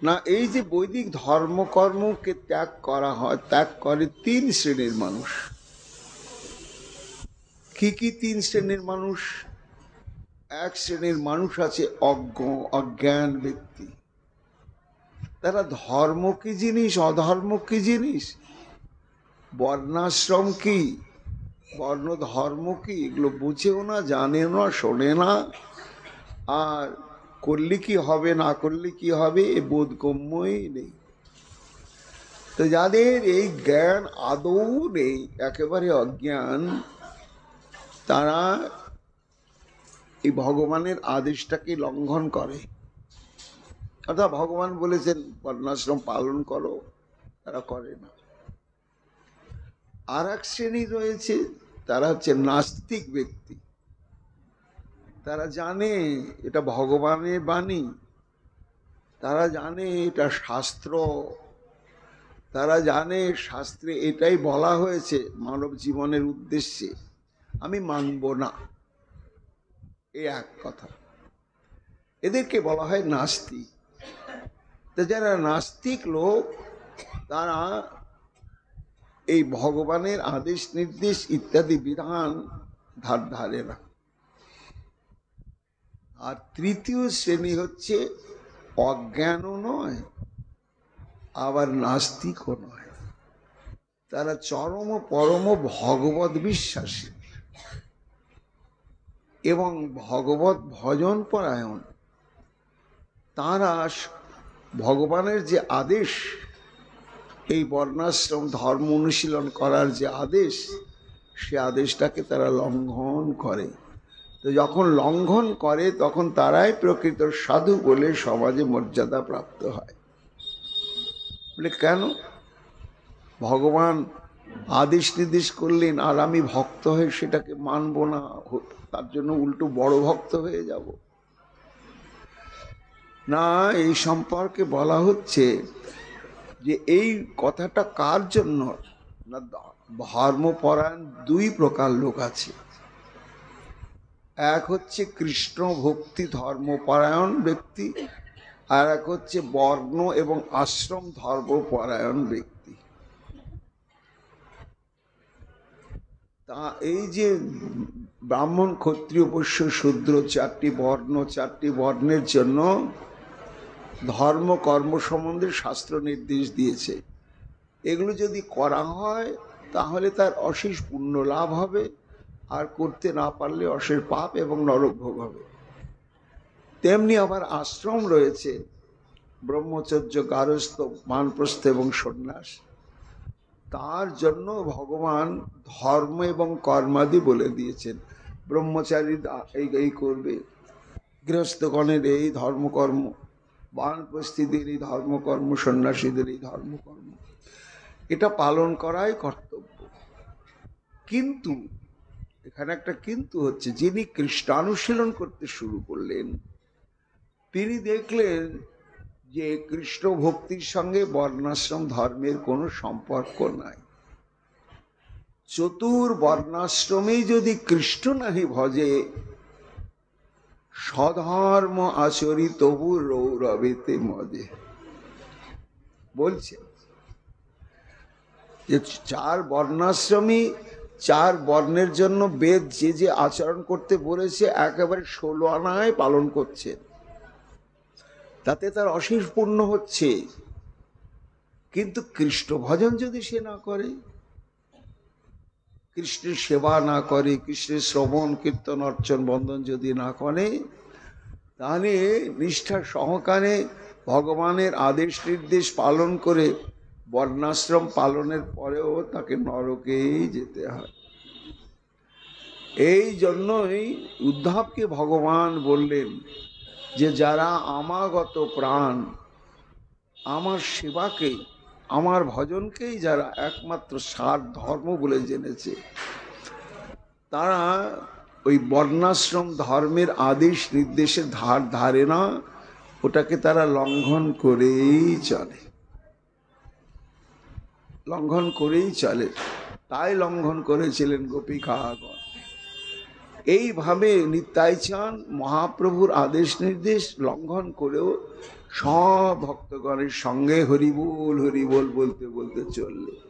না, এই যে বৈদিক ধর্মকর্মকে ত্যাগ করা হয়, ত্যাগ করে তিন শ্রেণীর মানুষ। কি কি তিন শ্রেণীর মানুষ? এক শ্রেণীর মানুষ আছে অজ্ঞান ব্যক্তি। তারা ধর্ম কি জিনিস, অধর্ম কি জিনিস, বর্ণাশ্রম কি, বর্ণ ধর্ম কি, এগুলো বুঝেও না, জানেও না, শোনে না, আর করলে কি হবে না করলে কি হবে এ বোধগম্যই নেই। তো যাদের এই জ্ঞান আদৌ নেই, একেবারে অজ্ঞান, তারা এই ভগবানের আদেশটাকে লঙ্ঘন করে। অর্থাৎ ভগবান বলেছেন বর্ণাশ্রম পালন করো, তারা করে না। আর এক শ্রেণী রয়েছে, তারা হচ্ছে নাস্তিক ব্যক্তি। তারা জানে এটা ভগবানের বাণী, তারা জানে এটা শাস্ত্র, তারা জানে শাস্ত্রে এটাই বলা হয়েছে মানব জীবনের উদ্দেশ্যে, আমি মানব না, এই এক কথা। এদেরকে বলা হয় নাস্তিক। তো যারা নাস্তিক লোক তারা এই ভগবানের আদেশ নির্দেশ ইত্যাদি বিধান ধারে না। আর তৃতীয় শ্রেণী হচ্ছে অজ্ঞানও নয় আবার নাস্তিকও নয়, তারা চরম পরম ভগবত বিশ্বাসী এবং ভগবত ভজন পরায়ণ। তারা ভগবানের যে আদেশ, এই বর্ণাশ্রম ধর্ম অনুশীলন করার যে আদেশ, সে আদেশটাকে তারা লঙ্ঘন করে। তো যখন লঙ্ঘন করে তখন তারাই প্রকৃত সাধু বলে সমাজে মর্যাদা প্রাপ্ত হয়। বলে কেন? ভগবান আদেশ নির্দেশ করলেন আর আমি ভক্ত হয়ে সেটাকে মানব না, তার জন্য উল্টো বড় ভক্ত হয়ে যাব না। এই সম্পর্কে বলা হচ্ছে যে এই কথাটা কার জন্য না, ধর্মপরায়ণ দুই প্রকার লোক আছে। এক হচ্ছে কৃষ্ণ ভক্তি ধর্মপরায়ণ ব্যক্তি, আর এক হচ্ছে বর্ণ এবং আশ্রম ধর্মপরায়ণ ব্যক্তি। তা এই যে ব্রাহ্মণ ক্ষত্রিয় বৈশ্য শূদ্র চারটি বর্ণ, চারটি বর্ণের জন্য ধর্ম কর্ম সম্বন্ধে শাস্ত্র নির্দেশ দিয়েছে। এগুলো যদি করা হয় তাহলে তার অশেষ পুণ্য লাভ হবে, আর করতে না পারলে অশেষ পাপ এবং নরক ভোগ হবে। তেমনি আবার আশ্রম রয়েছে, ব্রহ্মচর্য, গারস্থ, বানপ্রস্থ এবং সন্ন্যাস। তার জন্য ভগবান ধর্ম এবং কর্মাদি বলে দিয়েছেন। ব্রহ্মচারী এই করবে, গৃহস্থগণের এই ধর্মকর্ম, বানপ্রস্থীদের এই ধর্মকর্ম, সন্ন্যাসীদের এই ধর্মকর্ম, এটা পালন করাই কর্তব্য। কিন্তু এখানে একটা কিন্তু হচ্ছে, যিনি কৃষ্ণানুশীলন করতে শুরু করলেন তিনি দেখলেন যে কৃষ্ণ ভক্তির সঙ্গে বর্ণাশ্রম ধর্মের কোনো সম্পর্ক নাই। চতুর বর্ণাশ্রমেই যদি কৃষ্ণ নাহি ভজে, স্বধর্ম আচরি তবু রৌরবেতে মজে। বলছে যে চার বর্ণাশ্রমী, চার বর্ণের জন্য বেদ যে যে আচরণ করতে বলেছে একেবারে 16 আনায় পালন করছে, তাতে তার অশেষ পুণ্য হচ্ছে। কিন্তু কৃষ্ণ ভজন যদি সে না করে, কৃষ্ণের সেবা না করে, কৃষ্ণের শ্রবণ কীর্তন অর্চন বন্দন যদি না করে, তাহলে নিষ্ঠা সহকারে ভগবানের আদেশ নির্দেশ পালন করে বর্ণাশ্রম পালনের পরেও তাকে নরকেই যেতে হয়। এই জন্যই উদ্ধবকে ভগবান বললেন যে যারা আমাগত প্রাণ, আমার সেবাকে, আমার ভজনকেই যারা একমাত্র সার ধর্ম বলে জেনেছে, তারা ওই বর্ণাশ্রম ধর্মের আদেশ নির্দেশের ধারে না, ওটাকে তারা লঙ্ঘন করেই চলে, লঙ্ঘন করেই চলে। তাই লঙ্ঘন করেছিলেন গোপিকাগণ। এইভাবে নিতাই চাঁদ মহাপ্রভুর আদেশ নির্দেশ লঙ্ঘন করেও সব ভক্তগণের সঙ্গে হরিবোল হরিবোল বলতে বলতে চললেন।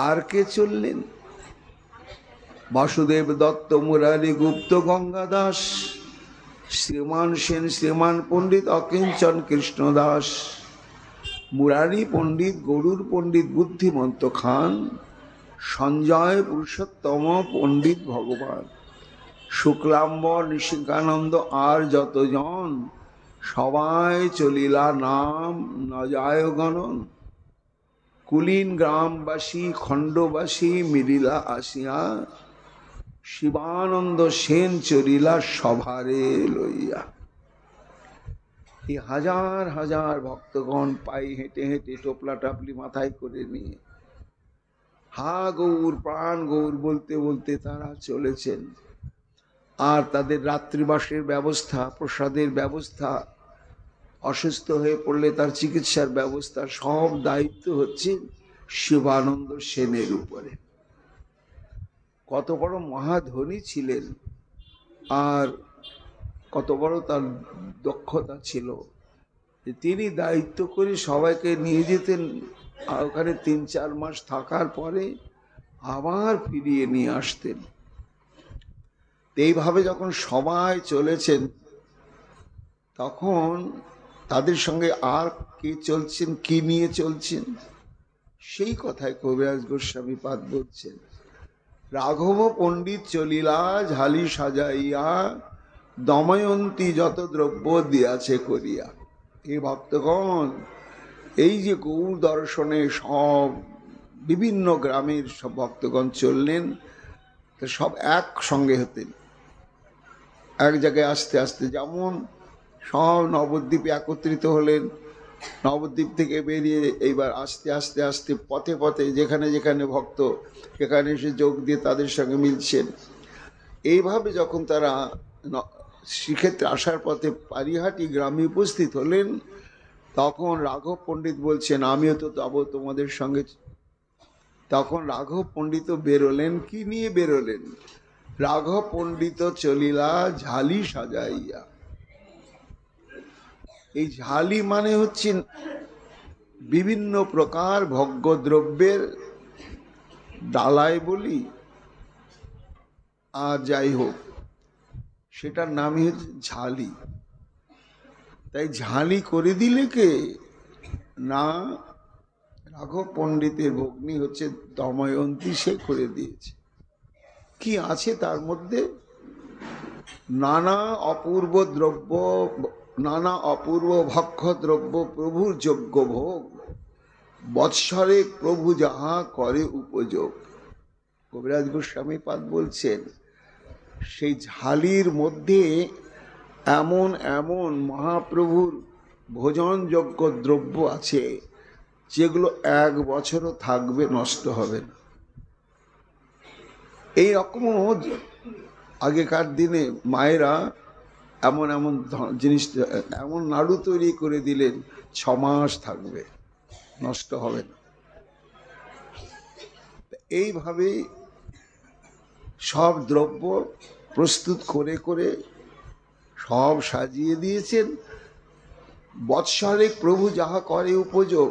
আর কে চললেন? বাসুদেব দত্ত, মুরারি গুপ্ত, গঙ্গা দাস, শ্রীমান সেন, শ্রীমান পণ্ডিত, অকিঞ্চন কৃষ্ণদাস, মুরারি পণ্ডিত, গরুর পণ্ডিত, বুদ্ধিমন্ত খান, সঞ্জয় পুরুষোত্তম পণ্ডিত ভগবান, শুক্লাম্বর, নিশিকানন্দ আর যতজন, সবাই চলিলা নাম ন যায় গণন। কুলীন গ্রামবাসী খণ্ডবাসী মিলিলা আসিয়া, শিবানন্দ সেন চলিলা সভারে লইয়া। এই হাজার হাজার ভক্তগণ পাই হেঁটে হেঁটে টোপলা টাপলি মাথায় করে নিয়ে হা গৌর প্রাণ গৌর বলতে বলতে তারা চলেছেন। আর তাদের রাত্রিবাসের ব্যবস্থা, প্রসাদের ব্যবস্থা অসুস্থ হয়ে পড়লে তার চিকিৎসার ব্যবস্থা সব দায়িত্ব হচ্ছে শিবানন্দ সেনের উপরে। কত বড় মহাধনী ছিলেন আর কত বড় তার দক্ষতা ছিল, তিনি দায়িত্ব করে সবাইকে নিয়ে যেতেন, আর ওখানে 3-4 মাস থাকার পরে আবার ফিরিয়ে নিয়ে আসতেন। এইভাবে যখন সবাই চলেছেন তখন তাদের সঙ্গে আর কে চলছেন, কি নিয়ে চলছেন, সেই কথায় কবিরাজ গোস্বামী পাদ বলছেন, রাঘব পণ্ডিত চলিলা ঝালি সাজাইয়া দময়ন্তী যত দ্রব্য দিয়াছে করিয়া। এই ভক্তগণ, এই যে গৌর দর্শনে সব বিভিন্ন গ্রামের সব ভক্তগণ চললেন, সব একসঙ্গে হতেন, এক জায়গায় আস্তে আস্তে। যেমন সব নবদ্বীপে একত্রিত হলেন, নবদ্বীপ থেকে বেরিয়ে এইবার আস্তে আস্তে আস্তে পথে পথে যেখানে যেখানে ভক্ত সেখানে এসে যোগ দিয়ে তাদের সঙ্গে মিলছেন। এইভাবে যখন তারা শ্রীক্ষেত্রে আসার পথে পারিহাটি গ্রামে উপস্থিত হলেন, তখন রাঘব পণ্ডিত বলছেন, আমিও তো যাবো তোমাদের সঙ্গে। তখন রাঘব পণ্ডিত বেরোলেন, কি নিয়ে বেরোলেন? রাঘব পণ্ডিত চলিলা ঝালি সাজাইয়া। এই ঝালি মানে হচ্ছে বিভিন্ন প্রকার ভোগ্যদ্রব্যের ডালাই বলি, আর যাই হোক সেটার নামই হচ্ছে ঝালি। তাই ঝালি করে দিলে কে না, রাঘব পণ্ডিতের ভগ্নী হচ্ছে দময়ন্তী, সে করে দিয়েছে। কি আছে তার মধ্যে? নানা অপূর্ব দ্রব্য, নানা অপূর্ব ভক্ষ দ্রব্য, প্রভুর যোগ্য ভোগ, বৎসরে প্রভু যাহা করে উপযোগ। কবিরাজ গোস্বামী পাদ বলছেন, সেই ঝালির মধ্যে এমন এমন মহাপ্রভুর ভোজনযোগ্য দ্রব্য আছে যেগুলো 1 বছরও থাকবে, নষ্ট হবে না। এই রকমও আগেকার দিনে মায়েরা এমন এমন জিনিস, এমন নাড়ু তৈরি করে দিলেন 6 মাস থাকবে, নষ্ট হবে না। এইভাবেই সব দ্রব্য প্রস্তুত করে করে সব সাজিয়ে দিয়েছেন। বৎসরে প্রভু যাহা করে উপযোগ,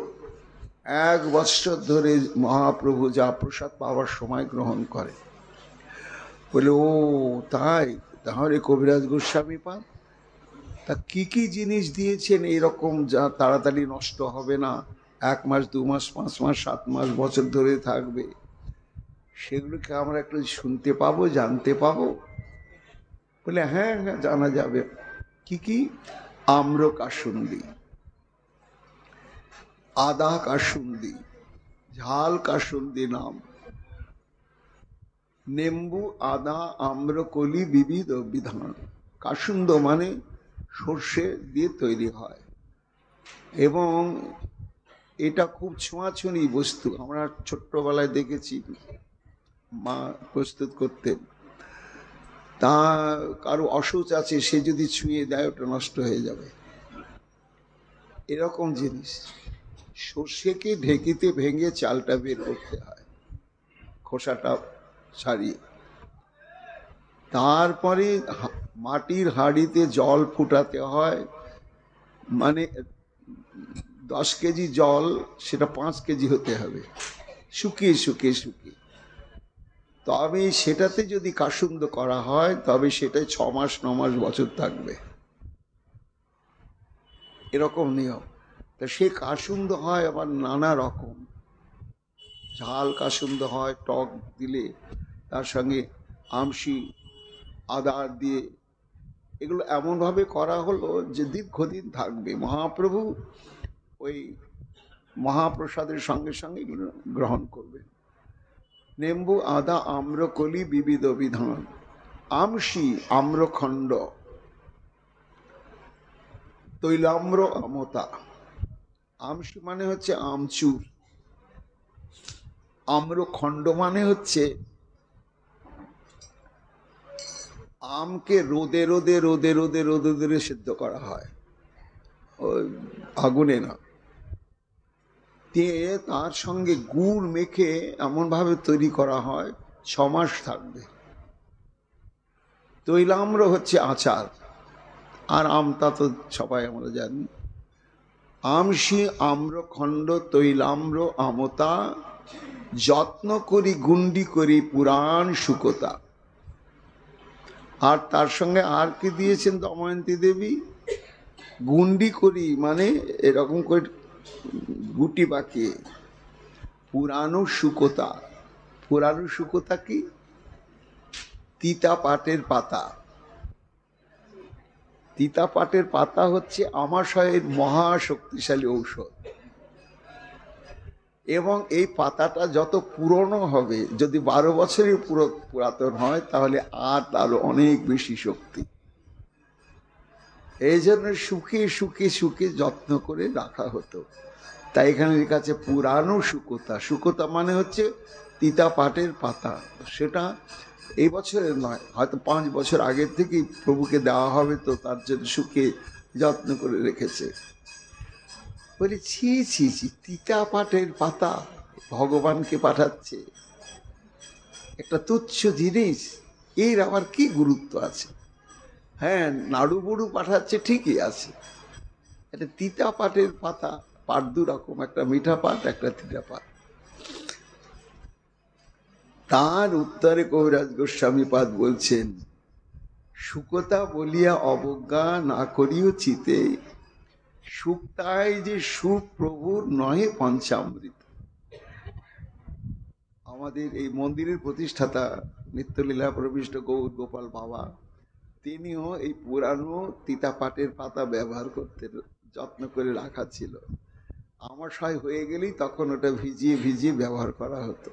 1 বৎসর ধরে মহাপ্রভু যা প্রসাদ পাওয়ার সময় গ্রহণ করে। বলে, ও তাই, তাহলে কবিরাজ গোস্বামী পাদ তা কি কি জিনিস দিয়েছেন এইরকম যা তাড়াতাড়ি নষ্ট হবে না, 1 মাস 2 মাস 5 মাস 7 মাস বছর ধরে থাকবে, সেগুলোকে আমরা একটু শুনতে পাবো, জানতে পাবো? বলে, হ্যাঁ হ্যাঁ, জানা যাবে। কি কি? আম্র কাসুন্দি, আদা কাসুন্দি, ঝাল কাসুন্দি নাম, নেম্বু, আদা, আম্রকলি বিবিধ বিধান। কাসুন্দ মানে সর্ষে দিয়ে তৈরি হয়, এবং এটা খুব ছোঁয়াছুঁয়ি বস্তু। আমরা ছোট্টবেলায় দেখেছি মা প্রস্তুত করতেন। তা কারো অসুচ আছে, সে যদি ছুঁয়ে দেয় ওটা নষ্ট হয়ে যাবে, এরকম জিনিস। সর্ষেকে ঢেকিতে ভেঙে চালটা বের করতে হয়, খোসাটা ছাড়িয়ে, তারপরে মাটির হাঁড়িতে জল ফুটাতে হয়। মানে 10 কেজি জল, সেটা 5 কেজি হতে হবে, শুকিয়ে শুকিয়ে শুকিয়ে। তবে সেটাতে যদি কাসুন্দ করা হয় তবে সেটাই 6 মাস 9 মাস বছর থাকবে, এরকম নিয়ম। তা সে কাসুন্দ হয় আবার নানা রকম। ঝাল কাসুন্দ হয়, টক দিলে তার সঙ্গে আমশি, আদা দিয়ে, এগুলো এমনভাবে করা হলো যে দীর্ঘদিন থাকবে। মহাপ্রভু ওই মহাপ্রসাদের সঙ্গে সঙ্গে এগুলো গ্রহণ করবেন। নেম্বু, আদা, আম্রকলি বিবিধ বিধান, আমশি, আম্রখণ্ড, তৈলাম্র, আমতা। আমশি মানে হচ্ছে আমচুর, আম্রখণ্ড মানে হচ্ছে আমকে রোদে রোদে রোদে রোদে রোদে রোদে সিদ্ধ করা হয়, ওই আগুনে না, দিয়ে তার সঙ্গে গুড় মেখে এমনভাবে তৈরি করা হয় 6 মাস থাকবে। তৈলাম্র হচ্ছে আচার, আর আমটা তো সবাই আমরা জানি। আমসি আম্রখণ্ড তৈলাম্র আমতা, যত্ন করি গুন্ডি করি পুরাণ শুকতা। আর তার সঙ্গে আর কি দিয়েছেন দময়ন্তী দেবী? গুন্ডি করি মানে এরকম করে গুটি পাকিয়ে পুরানো শুকতা। পুরানো শুকতা কি? তিতা পাটের পাতা। তিতা পাটের পাতা হচ্ছে আমাশয়ের মহা শক্তিশালী ঔষধ, এবং এই পাতাটা যত পুরনো হবে, যদি 12 বছরের পুরাতন হয়, তাহলে আর তারও অনেক বেশি শক্তি। এই জন্য শুকিয়ে শুকিয়ে শুকিয়ে যত্ন করে রাখা হতো। তাই এখানে লেখা আছে পুরানো শুকতা। শুকতা মানে হচ্ছে তিতা পাটের পাতা। সেটা এই বছরের নয়, হয়তো 5 বছর আগের থেকেই প্রভুকে দেওয়া হবে, তো তার জন্য শুকিয়ে যত্ন করে রেখেছে। বলি ছি ছি ছি, তিতা পাটের পাতা ভগবানকে পাঠাচ্ছে, একটা তুচ্ছ জিনিস, এর আবার কি গুরুত্ব আছে? হ্যাঁ, নাড়ু বুড়ু পাঠাচ্ছে ঠিকই আছে, এটা তিতা পাটের পাতা। পাট 2 রকম, একটা মিঠা পাট, একটা তিতা পাট। তার উত্তরে কবিরাজ গোস্বামী পাদ বলছেন, শুকতা বলিয়া অবজ্ঞা না করিও চিতে, শুক্তায় যে সুপ্রভুর নহে পঞ্চামৃত। আমাদের এই মন্দিরের প্রতিষ্ঠাতা নিত্যলীলা প্রবিষ্ট গৌর গোপাল বাবা, তিনিও এই পুরানো তিতা পাটের পাতা ব্যবহার করতে যত্ন করে রাখা ছিল। আমাশয় হয়ে গেলেই তখন ওটা ভিজিয়ে ভিজিয়ে ব্যবহার করা হতো।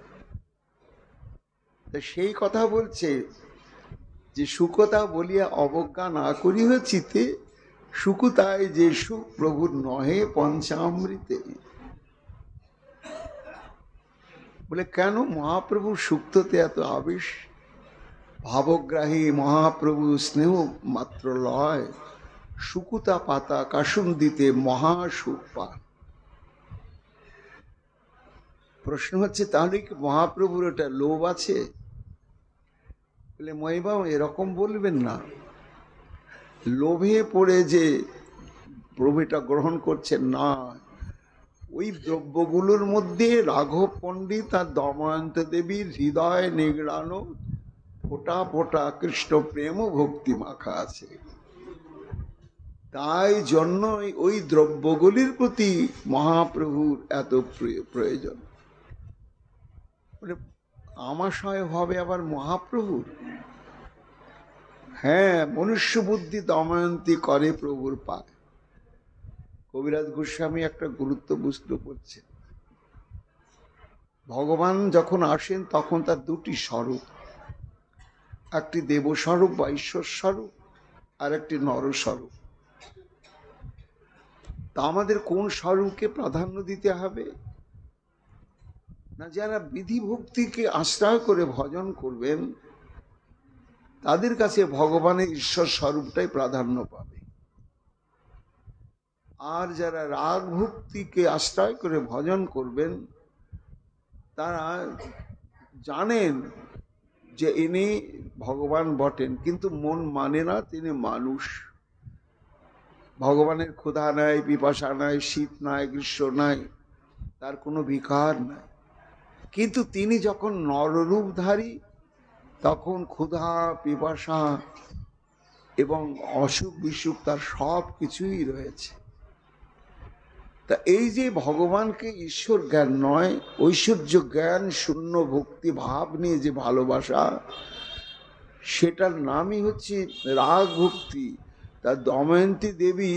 সেই কথা বলছে যে শুকতা বলিয়া অবজ্ঞা না করিও চিতে, শুকুতায় যে সুখ প্রভুর নহে পঞ্চামৃতে। বলে কেন মহাপ্রভুর সুক্ততে এত আবেশ? ভাবগ্রাহী মহাপ্রভু স্নেহ মাত্র লয়, শুকুতা পাতা কাসুন দিতে মহাসুখ পান। প্রশ্ন হচ্ছে, তাহলে কি মহাপ্রভুর এটা লোভ আছে? বলে মহিমা এরকম বলবেন না। লোভে পড়ে যে প্রভু এটা গ্রহণ করছেন না, ওই দ্রব্যগুলোর মধ্যে রাঘব পণ্ডিত আর দময়ন্তী দেবীর হৃদয় নিগড়ানো ফোটা ফোটা কৃষ্ণ প্রেম ভক্তি মাখা আছে। তাই জন্য ওই দ্রব্যগুলির প্রতি মহাপ্রভুর এত প্রয়োজন। আমাশয় হবে আবার মহাপ্রভুর? হ্যাঁ, মনুষ্য বুদ্ধি দময়ন্তী করে প্রভুর পায়। কবিরাজ গোস্বামী একটা গুরুত্ব বুঝতে পারছে। ভগবান যখন আসেন তখন তার 2টি স্বরূপ, একটি দেব স্বরূপ বা ঈশ্বর স্বরূপ, আর একটি নর স্বরূপ। তা আমাদের কোন স্বরূপকে প্রাধান্য দিতে হবে? না, যারা বিধি ভক্তিকে আশ্রয় করে ভজন করবেন তাদের কাছে ভগবানের ঈশ্বর স্বরূপটাই প্রাধান্য পাবে। আর যারা রাগ ভক্তিকে আশ্রয় করে ভজন করবেন তারা জানেন যে ইনি ভগবান বটেন, কিন্তু মন মানে না তিনি মানুষ। ভগবানের ক্ষুধা নাই, পিপাসা নাই, শীত নাই, গ্রীষ্ম নাই, তার কোনো বিকার নাই। কিন্তু তিনি যখন নররূপধারী তখন ক্ষুধা, পিপাসা এবং অসুখ বিসুখ তার সব কিছুই রয়েছে। তা এই যে ভগবানকে ঈশ্বর জ্ঞান নয়, ঐশ্বর্য জ্ঞান শূন্য ভক্তি ভাব নিয়ে যে ভালোবাসা, সেটার নামই হচ্ছে রাগ ভক্তি। তা দময়ন্তী দেবী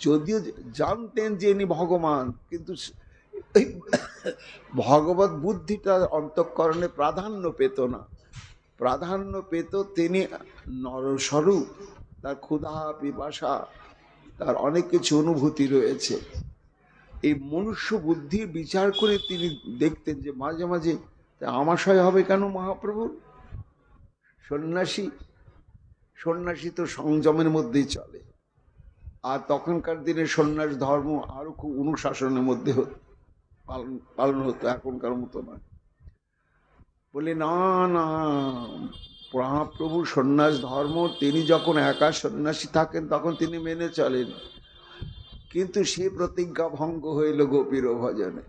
যদিও জানতেন যে ইনি ভগবান, কিন্তু এই ভগবত বুদ্ধিটা অন্তঃকরণে প্রাধান্য পেত না। প্রাধান্য পেত তিনি নরস্বরূপ, তার ক্ষুধা, পিপাসা, তার অনেক কিছু অনুভূতি রয়েছে। এই মনুষ্য বুদ্ধির বিচার করে তিনি দেখতেন যে মাঝে মাঝে আমাশয় হবে কেন মহাপ্রভুর? সন্ন্যাসী তো সংযমের মধ্যেই চলে। আর তখনকার দিনে সন্ন্যাস ধর্ম আরো খুব অনুশাসনের মধ্যে পালন হতো, এখনকার মতো নয়। বলে না না, মহাপ্রভু সন্ন্যাস ধর্ম তিনি যখন একা সন্ন্যাসী থাকেন তখন তিনি মেনে চলেন, কিন্তু সে প্রতিজ্ঞা ভঙ্গ হইল গোপীর ভজনে।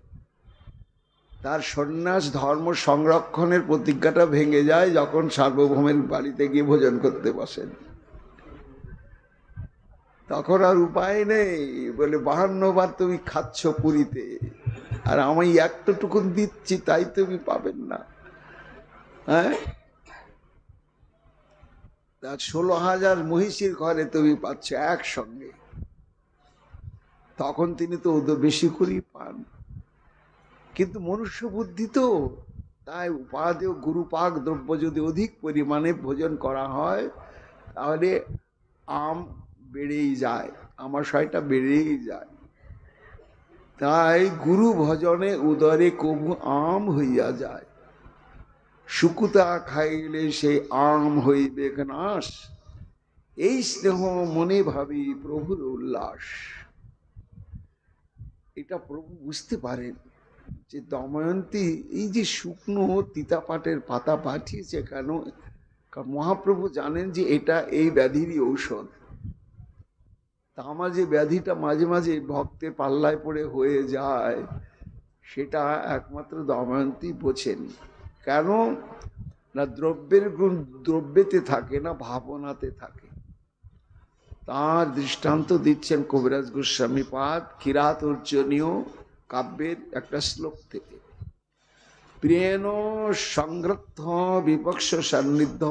তার সন্ন্যাস ধর্ম সংরক্ষণের প্রতিজ্ঞাটা ভেঙে যায় যখন সার্বভৌমের বাড়িতে গিয়ে ভোজন করতে বসেন। তখন আর উপায় নেই, বলে 52 বার তুমি খাচ্ছ পুরীতে, আর আমি একটুকুন দিচ্ছি, তাই তুমি পাবেন না। হ্যাঁ, 16,000 মহিষীর ঘরে তুমি পাচ্ছ একসঙ্গে। তখন তিনি তো বেশি করেই পান, কিন্তু মনুষ্য বুদ্ধি তো, তাই উপাদেয় গুরুপাক দ্রব্য যদি অধিক পরিমাণে ভোজন করা হয় তাহলে আম বেড়েই যায়, আমাশয়টা বেড়েই যায়। তাই গুরু ভজনে উদরে কবু আম হইয়া যায়, শুকুতা খাইলে সেই আম হইবে নাশ, এই স্নেহ মনে ভাবি প্রভুর উল্লাস। এটা প্রভু বুঝতে পারেন যে দময়ন্তী এই যে শুকনো তিতাপাটের পাতা পাঠিয়েছে কেন, কারণ মহাপ্রভু জানেন যে এটা এই ব্যাধিরই ঔষধ। তা আমার যে ব্যাধিটা মাঝে মাঝে ভক্তের পাল্লায় পড়ে হয়ে যায়, সেটা একমাত্র দময়ন্তী বোঝেন। কেন না, দ্রব্যের গুণ দ্রব্যেতে থাকে না, ভাবনাতে থাকে। তার দৃষ্টান্ত দিচ্ছেন কবিরাজ গোস্বামী পাদ কিরাত অর্জনীয় কাব্যের একটা শ্লোক থেকে। প্রিয়েণ সংগ্রথ বিপক্ষ সান্নিধ্য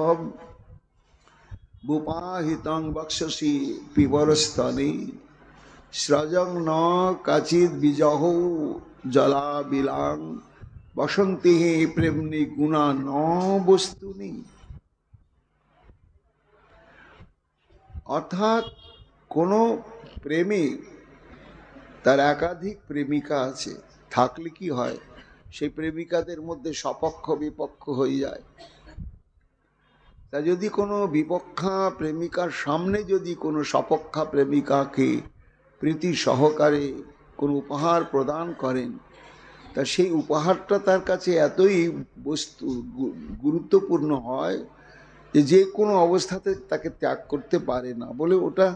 বুপাহিতং বক্ষসি পিবরস্তনি, স্রজং ন কাচিদ বিজহ জলা বিলাং, বসন্তি প্রেমনি গুণা ন বস্তুনি। অর্থাৎ কোন প্রেমিক তার একাধিক প্রেমিকা আছে, থাকলে কি হয়, সেই প্রেমিকাদের মধ্যে সপক্ষ বিপক্ষ হয়ে যায়। তা যদি কোনো বিপক্ষা প্রেমিকার সামনে যদি কোনো সপক্ষা প্রেমিকাকে প্রীতি সহকারে কোনো উপহার প্রদান করেন, তা সেই উপহারটা তার কাছে এতই গুরুত্বপূর্ণ হয় যে কোনো অবস্থাতে তাকে ত্যাগ করতে পারে না। বলে ওটা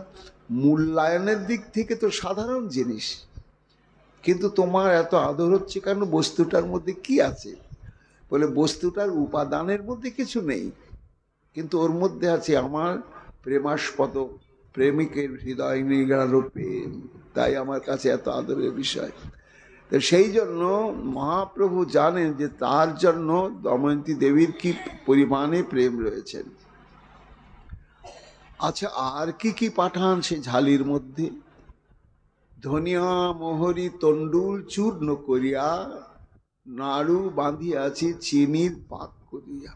মূল্যায়নের দিক থেকে তো সাধারণ জিনিস, কিন্তু তোমার এত আদর হচ্ছে কেন, বস্তুটার মধ্যে কি আছে? বলে বস্তুটার উপাদানের মধ্যে কিছু নেই, কিন্তু ওর মধ্যে আছে আমার প্রেমাস্পদ প্রেমিকের হৃদয় নিগাড় প্রেম, তাই আমার কাছে এত আদরের বিষয়। তো সেই জন্য মহাপ্রভু জানেন যে তার জন্য দময়ন্তী দেবীর কি পরিমাণে প্রেম রয়েছেন। আচ্ছা, আর কি কি পাঠান সে ঝালির মধ্যে? ধনিয়া মোহরি তন্ডুল চূর্ণ করিয়া, নাড়ু বাঁধিয়াছি চিনির পাক করিয়া।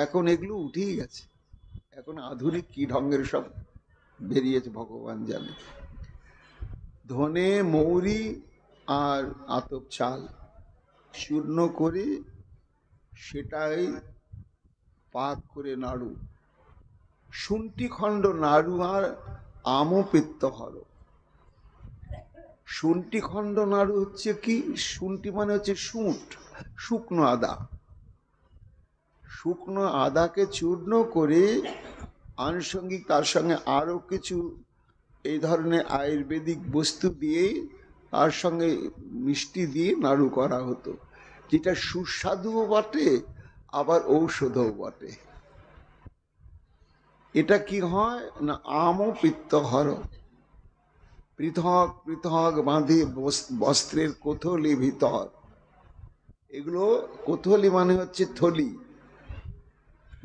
এখন এগুলো উঠেই গেছে, এখন আধুনিক কি ঢঙ্গের সব বেরিয়েছে ভগবান জানে। ধনে মৌরি আর আতপ চাল চূর্ণ করে সেটাই পাক করে নাড়ু, শুন্টি খণ্ড নাড়ু আর আমও পিত্তহর। শুন্টি খণ্ড নাড়ু হচ্ছে কি, শুন্টি মানে হচ্ছে শুঁট, শুকনো আদা। শুকনো আদাকে চূর্ণ করে আনুষঙ্গিক তার সঙ্গে আরো কিছু এই ধরনের আয়ুর্বেদিক বস্তু দিয়ে তার সঙ্গে মিষ্টি দিয়ে নাড়ু করা হতো, যেটা সুস্বাদুও বটে আবার ঔষধও বটে। এটা কি হয় না, আমও পিত্তহর। পৃথক পৃথক বাঁধে বস্ত্রের কোথলি ভিতর, এগুলো কোথলি মানে হচ্ছে থলি,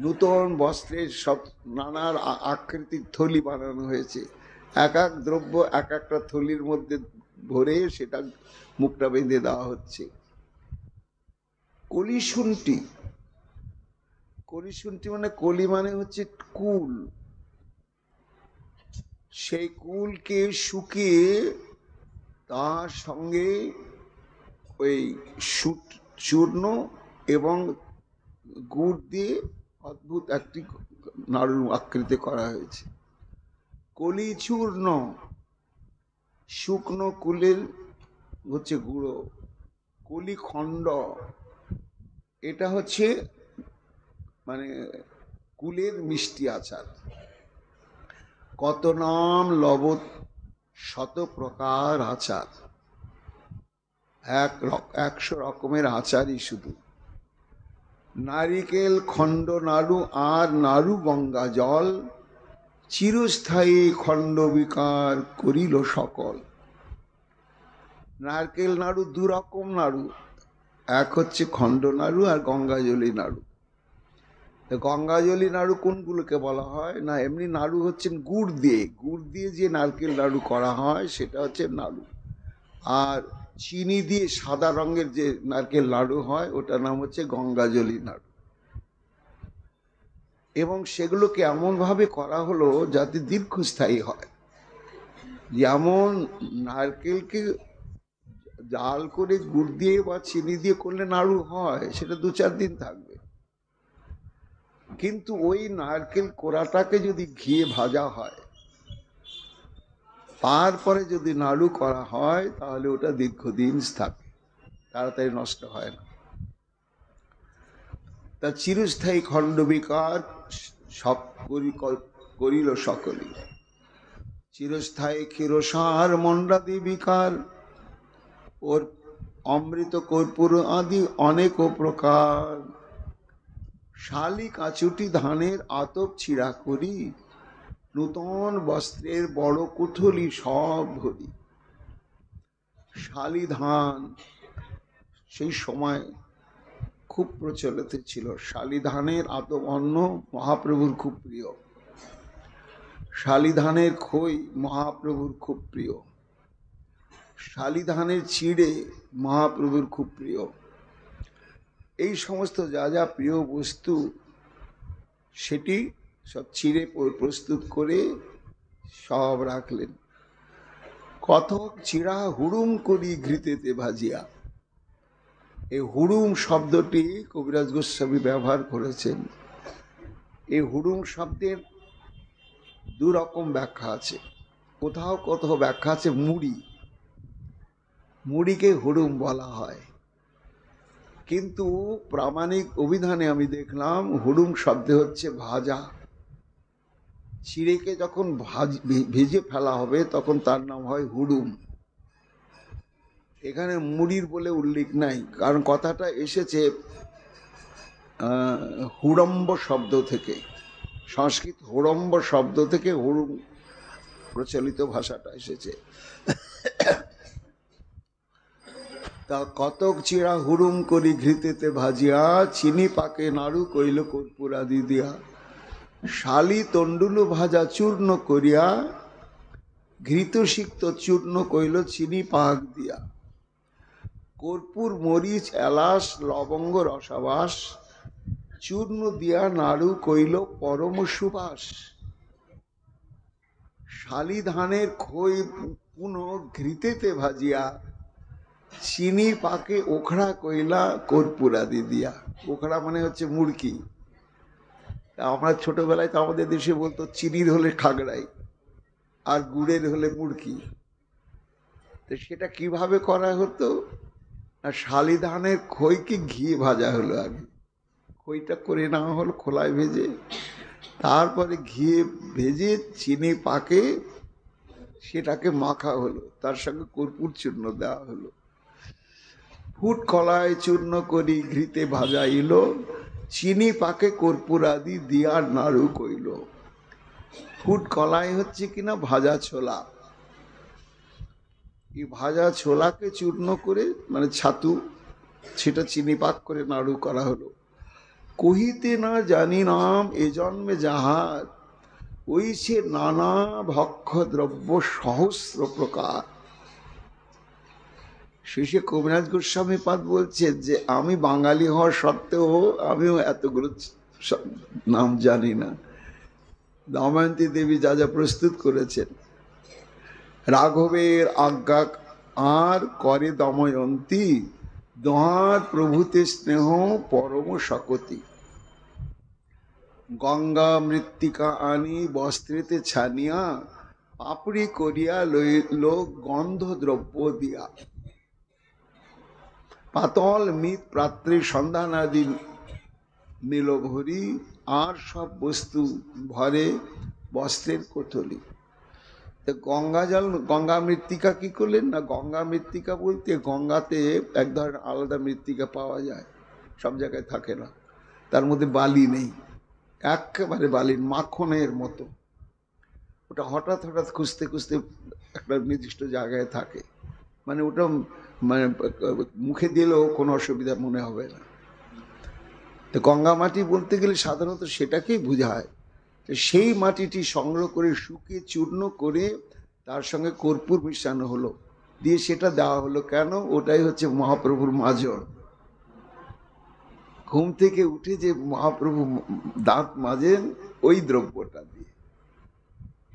নূতন বস্ত্রের সব নানার আকৃতির থলি বানানো হয়েছে, এক এক দ্রব্য এক একটা থলির মধ্যে ভরে সেটা মুখটা বেঁধে দেওয়া হচ্ছে। কলিশুন্টি, কলিশুন্টি মানে কলি মানে হচ্ছে কুল, সেই কুলকে শুকিয়ে তার সঙ্গে ওই চূর্ণ এবং গুড় দিয়ে অদ্ভুত একটি নাড়ুর আকৃতি করা হয়েছে। কলি চূর্ণ, শুকনো কুলের হচ্ছে গুঁড়ো, কলি খণ্ড, এটা হচ্ছে মানে কুলের মিষ্টি আচার। কত নাম লব শত প্রকার আচার, 100 রকমের আচারই শুধু। নারিকেল খণ্ড নাড়ু আর নাড়ু গঙ্গা জল, চিরস্থায়ী খণ্ড বিকার করিল সকল। নারকেল নাড়ু 2 রকম নাড়ু, এক হচ্ছে খণ্ড নাড়ু আর গঙ্গাজলি নাড়ু। গঙ্গাজলি নাড়ু কোনগুলোকে বলা হয় না, এমনি নাড়ু হচ্ছেন গুড় দিয়ে যে নারকেল নাড়ু করা হয় সেটা হচ্ছে নাড়ু। আর চিনি দিয়ে সাদা রঙের যে নারকেল নাড়ু হয় ওটার নাম হচ্ছে গঙ্গাজলি নাড়ু। এবং সেগুলোকে এমনভাবে করা হলো যাতে দীর্ঘস্থায়ী হয়। যেমন নারকেলকে জাল করে গুড় দিয়ে বা চিনি দিয়ে করলে নাড়ু হয়, সেটা 2-4 দিন থাকবে। কিন্তু ওই নারকেল কোড়াটাকে যদি ঘিয়ে ভাজা হয়, তারপরে যদি নাড়ু করা হয়, তাহলে ওটা দীর্ঘদিন থাকে, তাড়াতাড়ি নষ্ট হয় না। তা চিরস্থায়ী খণ্ড বিকার সব করিল সকলে। চিরস্থায়ী ক্ষীরসার মন্ডাদি বিকার, ওর অমৃত কর্পূর আদি অনেক প্রকার। শালি কাচুটি ধানের আতপ ছিঁড়া করি, নূতন বস্ত্রের বড় কুঠলি সব ভরি। শালি ধান সেই সময় খুব প্রচলিত ছিল। শালি ধানের আতপ অন্ন মহাপ্রভুর খুব প্রিয়, শালি ধানের খই মহাপ্রভুর খুব প্রিয়, শালি ধানের চিড়ে মহাপ্রভুর খুব প্রিয়। এই সমস্ত যা যা প্রিয় বস্তু সেটি সব চিড়ে প্রস্তুত করে সব রাখলেন। কথক চিড়া হুড়ুম করি ঘৃতেতে ভাজিয়া। এই হুড়ুম শব্দটি কবিরাজ গোস্বামী ব্যবহার করেছেন। এই হুড়ুম শব্দের 2 রকম ব্যাখ্যা আছে। কোথাও কোথাও ব্যাখ্যা আছে মুড়ি, মুড়িকে হুড়ুম বলা হয়। কিন্তু প্রামাণিক অভিধানে আমি দেখলাম হুড়ুম শব্দ হচ্ছে ভাজা। চিড়েকে যখন ভেজে ফেলা হবে তখন তার নাম হয় হুড়ুম। এখানে মুড়ির বলে উল্লেখ নাই, কারণ কথাটা এসেছে হুড়ম্ব শব্দ থেকে, সংস্কৃত হুড়ম্ব শব্দ থেকে হুড়ুম প্রচলিত ভাষাটা এসেছে। তা কতক চিড়া হুড়ুম করি ঘৃতেতে ভাজিয়া, চিনি পাকে নাড়ু কইল কর্পূরাদি দিয়া। শালি তন্ডুল ভাজা চূর্ণ করিয়া, ঘৃত সিক্ত চূর্ণ কইল চিনি পাক দিয়া। কর্পূর মরিচ এলাচ লবঙ্গ রসাবাস, চূর্ণ দিয়া নাড়ু কইল পরম সুবাস। শালি ধানের খই পুনঃ ঘৃতেতে ভাজিয়া, চিনি পাকে ওখড়া কইলা কর্পূরাদি দিয়া। ওখড়া মানে হচ্ছে মুড়কি। আমরা ছোটবেলায় তো আমাদের দেশে বলতো চিনির হলে খাগড়াই আর গুড়ের হলে মুড়কি। তো সেটা কিভাবে করা হতো না, শালি ধানের খইকে ঘি ভাজা হলো আগে, খইটা করে নেওয়া হলো খোলায় ভেজে, তারপরে ঘিয়ে ভেজে চিনি পাকে সেটাকে মাখা হলো, তার সঙ্গে কর্পূর চূর্ণ দেওয়া হলো। ফুট কলায় চূর্ণ করি ঘৃতে ভাজাইল, চিনি পাকে কর্পূর আদি দিয়া নাড়ু কইল। ফুট কলাই হচ্ছে কিনা ভাজা ছোলা। এই ভাজা ছোলাকে চূর্ণ করে মানে ছাতু, সেটা চিনি পাক করে নাড়ু করা হলো। কহিতে না জানি নাম এ জন্মে যাহার, ওই সে নানা ভক্ষ দ্রব্য সহস্র প্রকার। শেষে কবিরাজ গোস্বামী পাদ বলছেন যে আমি বাঙালি হওয়ার সত্ত্বেও আমিও এতগুলো নাম জানি না। দময়ন্তী দেবী যা যা প্রস্তুত করেছেন, রাঘবের আজ্ঞা আর করে দময়ন্তী, দোহার প্রভুতে স্নেহ পরম শকতি। গঙ্গা মৃত্তিকা আনি বস্ত্রেতে ছানিয়া, পাপড়ি করিয়া লইল গন্ধ দ্রব্য দিয়া, পাতল মিত পাত্রে সন্ধানাদি নিল ভরি, আর সব বস্তু ভরে বস্ত্রের কোথলি। গঙ্গা জল, গঙ্গা মৃত্তিকা কি করলেন না, গঙ্গা মৃত্তিকা বলতে গঙ্গাতে এক ধরনের আলাদা মৃত্তিকা পাওয়া যায়, সব জায়গায় থাকে না, তার মধ্যে বালি নেই, একেবারে বালির মাখনের মতো। ওটা হঠাৎ হঠাৎ খুঁজতে খুঁজতে একটা নির্দিষ্ট জায়গায় থাকে, মানে ওটা মানে মুখে দিলেও কোনো অসুবিধা মনে হবে না। তো গঙ্গা মাটি বলতে গেলে সাধারণত সেটাকেই বোঝায়। সেই মাটিটি সংগ্রহ করে শুকিয়ে চূর্ণ করে তার সঙ্গে কর্পূর মিশানো হলো, দিয়ে সেটা দেওয়া হলো। কেন? ওটাই হচ্ছে মহাপ্রভুর মাজন। ঘুম থেকে উঠে যে মহাপ্রভু দাঁত মাজেন ওই দ্রব্যটা দিয়ে,